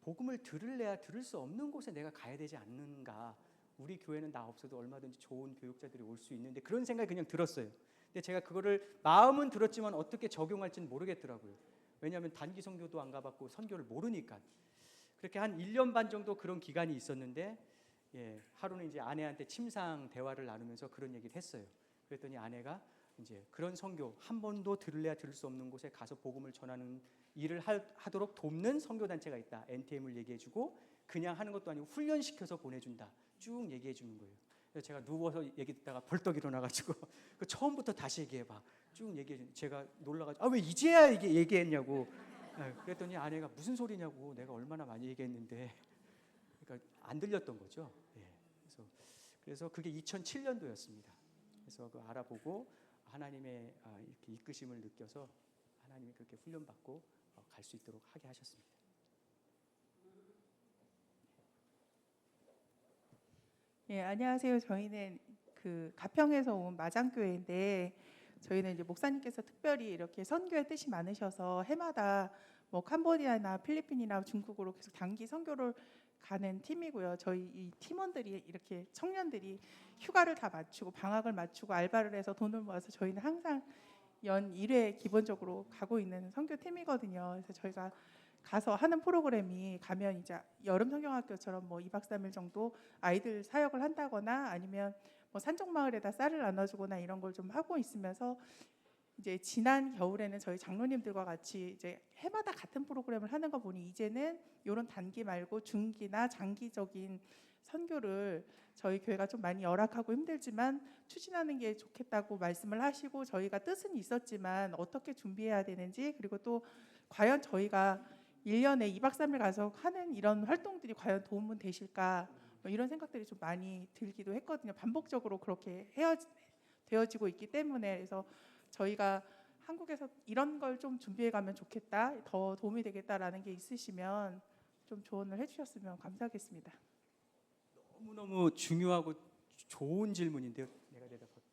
복음을 들을래야 들을 수 없는 곳에 내가 가야 되지 않는가. 우리 교회는 나 없어도 얼마든지 좋은 교육자들이 올 수 있는데, 그런 생각이 그냥 들었어요. 근데 제가 그거를 마음은 들었지만 어떻게 적용할지는 모르겠더라고요. 왜냐하면 단기 선교도 안 가봤고 선교를 모르니까. 그렇게 한 1년 반 정도 그런 기간이 있었는데, 하루는 이제 아내한테 침상 대화를 나누면서 그런 얘기를 했어요. 그랬더니 아내가 이제 그런 선교, 한 번도 들을래야 들을 수 없는 곳에 가서 복음을 전하는 일을 하도록 돕는 선교 단체가 있다. NTM을 얘기해주고 그냥 하는 것도 아니고 훈련시켜서 보내준다. 쭉 얘기해주는 거예요. 그래서 제가 누워서 얘기 듣다가 벌떡 일어나가지고 그 처음부터 다시 얘기해봐. 쭉 얘기해. 제가 놀라가지고 왜 이제야 이게 얘기했냐고. 그랬더니 아내가 무슨 소리냐고. 내가 얼마나 많이 얘기했는데. 그러니까 안 들렸던 거죠. 그래서 그게 2007년도였습니다. 그래서 그 알아보고 하나님의 이렇게 이끄심을 느껴서 하나님이 그렇게 훈련받고 갈 수 있도록 하게 하셨습니다. 예, 안녕하세요. 저희는 그 가평에서 온 마장교회인데, 저희는 이제 목사님께서 특별히 이렇게 선교의 뜻이 많으셔서 해마다 뭐 캄보디아나 필리핀이나 중국으로 계속 단기 선교를 가는 팀이고요. 저희 이 팀원들이 이렇게 청년들이 휴가를 다 맞추고 방학을 맞추고 알바를 해서 돈을 모아서 저희는 항상 연 1회 기본적으로 가고 있는 선교팀이거든요. 그래서 저희가 가서 하는 프로그램이, 가면 이제 여름 성경학교처럼 뭐 2박 3일 정도 아이들 사역을 한다거나, 아니면 뭐 산적마을에다 쌀을 나눠주거나 이런 걸 좀 하고 있으면서, 이제 지난 겨울에는 저희 장로님들과 같이 이제 해마다 같은 프로그램을 하는 거 보니 이제는 이런 단기 말고 중기나 장기적인 선교를 저희 교회가 좀 많이 열악하고 힘들지만 추진하는 게 좋겠다고 말씀을 하시고, 저희가 뜻은 있었지만 어떻게 준비해야 되는지, 그리고 또 과연 저희가 1년에 2박 3일 가서 하는 이런 활동들이 과연 도움은 되실까, 뭐 이런 생각들이 좀 많이 들기도 했거든요. 반복적으로 그렇게 되어지고 있기 때문에. 그래서 저희가 한국에서 이런 걸 좀 준비해 가면 좋겠다, 더 도움이 되겠다라는 게 있으시면 좀 조언을 해주셨으면 감사하겠습니다. 너무너무 중요하고 좋은 질문인데요. 내가 대답할까?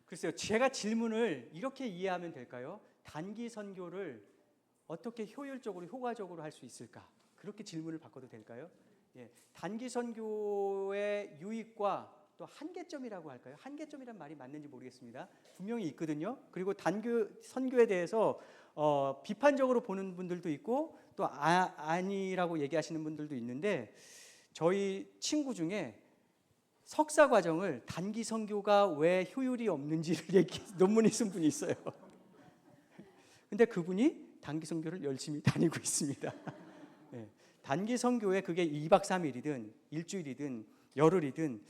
글쎄요, 제가 질문을 이렇게 이해하면 될까요? 단기 선교를 어떻게 효율적으로 효과적으로 할 수 있을까? 그렇게 질문을 바꿔도 될까요? 단기 선교의 유익과 또 한계점이라고 할까요? 한계점이란 말이 맞는지 모르겠습니다. 분명히 있거든요. 그리고 단교 선교에 대해서 비판적으로 보는 분들도 있고 또 아니라고 얘기하시는 분들도 있는데 저희 친구 중에 석사 과정을 단기 선교가 왜 효율이 없는지를 논문이 쓴 분이 있어요. 근데 그분이 단기 선교를 열심히 다니고 있습니다. 네. 단기 선교에 그게 2박 3일이든 일주일이든 열흘이든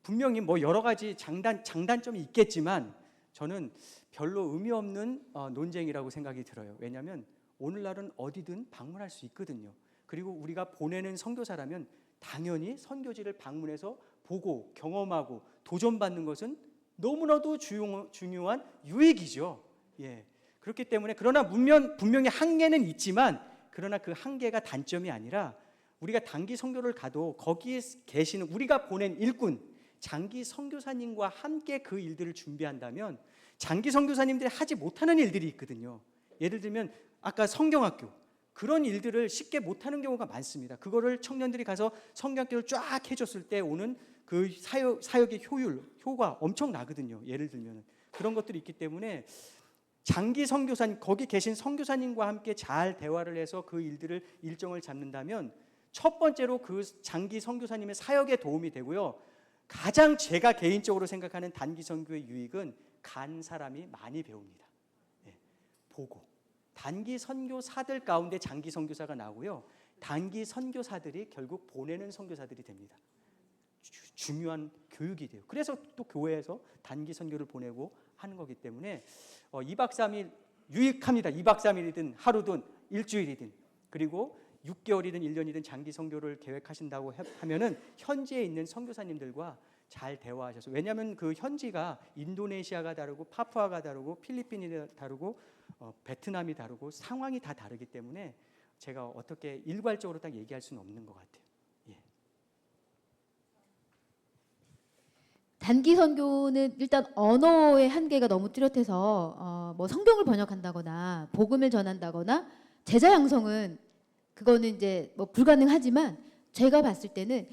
분명히 뭐 여러 가지 장단점이 있겠지만 저는 별로 의미 없는 논쟁이라고 생각이 들어요. 왜냐하면 오늘날은 어디든 방문할 수 있거든요. 그리고 우리가 보내는 선교사라면 당연히 선교지를 방문해서 보고 경험하고 도전받는 것은 너무나도 중요한 유익이죠. 예. 그렇기 때문에 그러나 분명히 한계는 있지만 그러나 그 한계가 단점이 아니라 우리가 단기 선교를 가도 거기에 계시는 우리가 보낸 일꾼 장기 선교사님과 함께 그 일들을 준비한다면 장기 선교사님들이 하지 못하는 일들이 있거든요. 예를 들면 아까 성경학교 그런 일들을 쉽게 못하는 경우가 많습니다. 그거를 청년들이 가서 성경학교를 쫙 해줬을 때 오는 그 사역의 효과 엄청 나거든요. 예를 들면 그런 것들이 있기 때문에 장기 선교사님 거기 계신 선교사님과 함께 잘 대화를 해서 그 일정을 잡는다면 첫 번째로 그 장기 선교사님의 사역에 도움이 되고요. 가장 제가 개인적으로 생각하는 단기 선교의 유익은 간 사람이 많이 배웁니다. 네, 보고 단기 선교사들 가운데 장기 선교사가 나오고요. 단기 선교사들이 결국 보내는 선교사들이 됩니다. 중요한 교육이 돼요. 그래서 또 교회에서 단기 선교를 보내고 하는 거기 때문에 2박 3일 유익합니다. 2박 3일이든 하루든 일주일이든 그리고 6개월이든 1년이든 장기 선교를 계획하신다고 하면은 현지에 있는 선교사님들과 잘 대화하셔서 왜냐하면 그 현지가 인도네시아가 다르고 파푸아가 다르고 필리핀이 다르고 베트남이 다르고 상황이 다 다르기 때문에 제가 어떻게 일괄적으로 딱 얘기할 수는 없는 것 같아요. 예. 단기 선교는 일단 언어의 한계가 너무 뚜렷해서 뭐 성경을 번역한다거나 복음을 전한다거나 제자 양성은 그거는 이제 뭐 불가능하지만 제가 봤을 때는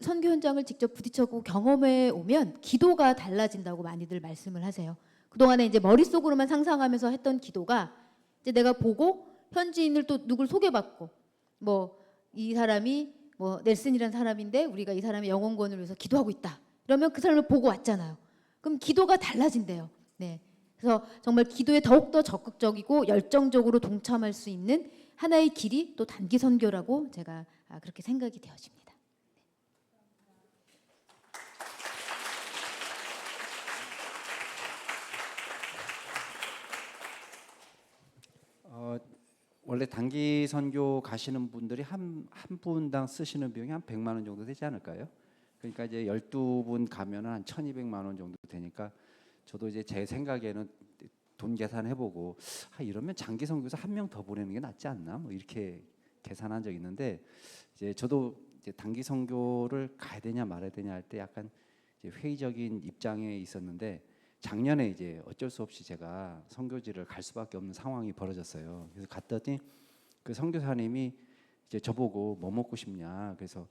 선교 현장을 직접 부딪혀고 경험해 오면 기도가 달라진다고 많이들 말씀을 하세요. 그동안에 이제 머릿속으로만 상상하면서 했던 기도가 이제 내가 보고 현지인을 또 누굴 소개받고 뭐 이 사람이 뭐 넬슨이라는 사람인데 우리가 이 사람의 영혼권을 위해서 기도하고 있다. 그러면 그 사람을 보고 왔잖아요. 그럼 기도가 달라진대요. 네. 그래서 정말 기도에 더욱더 적극적이고 열정적으로 동참할 수 있는 하나의 길이 또 단기 선교라고 제가 그렇게 생각이 되어집니다. 원래 단기 선교 가시는 분들이 한 분당 쓰시는 비용이 한 100만 원 정도 되지 않을까요? 그러니까 이제 12분 가면은 한 1,200만 원 정도 되니까 저도 이제 제 생각에는 돈 계산해보고 이러면 장기 선교사 한 명 더 보내는 게 낫지 않나? 뭐 이렇게 계산한 적 있는데 이제 저도 이제 단기 선교를 가야 되냐 말아야 되냐 할 때 약간 이제 회의적인 입장에 있었는데 작년에 이제 어쩔 수 없이 제가 선교지를 갈 수밖에 없는 상황이 벌어졌어요. 그래서 갔더니 그 선교사님이 이제 저보고 뭐 먹고 싶냐. 그래서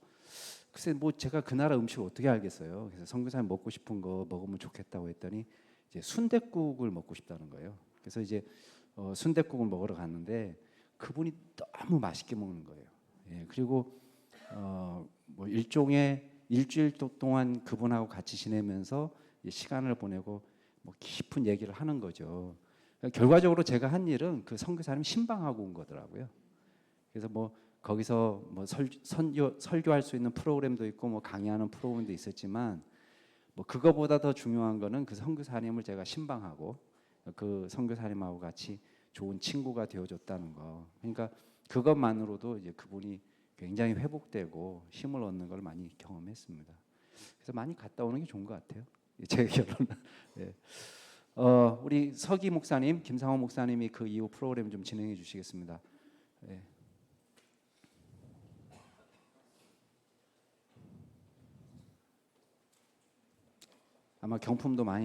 글쎄 뭐 제가 그 나라 음식을 어떻게 알겠어요. 그래서 선교사님 먹고 싶은 거 먹으면 좋겠다고 했더니 이제 순댓국을 먹고 싶다는 거예요. 그래서 이제 순댓국을 먹으러 갔는데 그분이 너무 맛있게 먹는 거예요. 예, 그리고 뭐 일종의 일주일 동안 그분하고 같이 지내면서 시간을 보내고 뭐 깊은 얘기를 하는 거죠. 결과적으로 제가 한 일은 그 선교사님 신방하고 온 거더라고요. 그래서 뭐 거기서 뭐 설교할 수 있는 프로그램도 있고 뭐 강의하는 프로그램도 있었지만 뭐 그거보다 더 중요한 거는 그 선교사님을 제가 신방하고 그 선교사님하고 같이 좋은 친구가 되어줬다는 거. 그러니까 그것만으로도 이제 그분이 굉장히 회복되고 힘을 얻는 걸 많이 경험했습니다. 그래서 많이 갔다 오는 게 좋은 것 같아요. 제 결론은. 네. 우리 서기 목사님, 김상호 목사님이 그 이후 프로그램 좀 진행해 주시겠습니다. 네. 아마 경품도 많이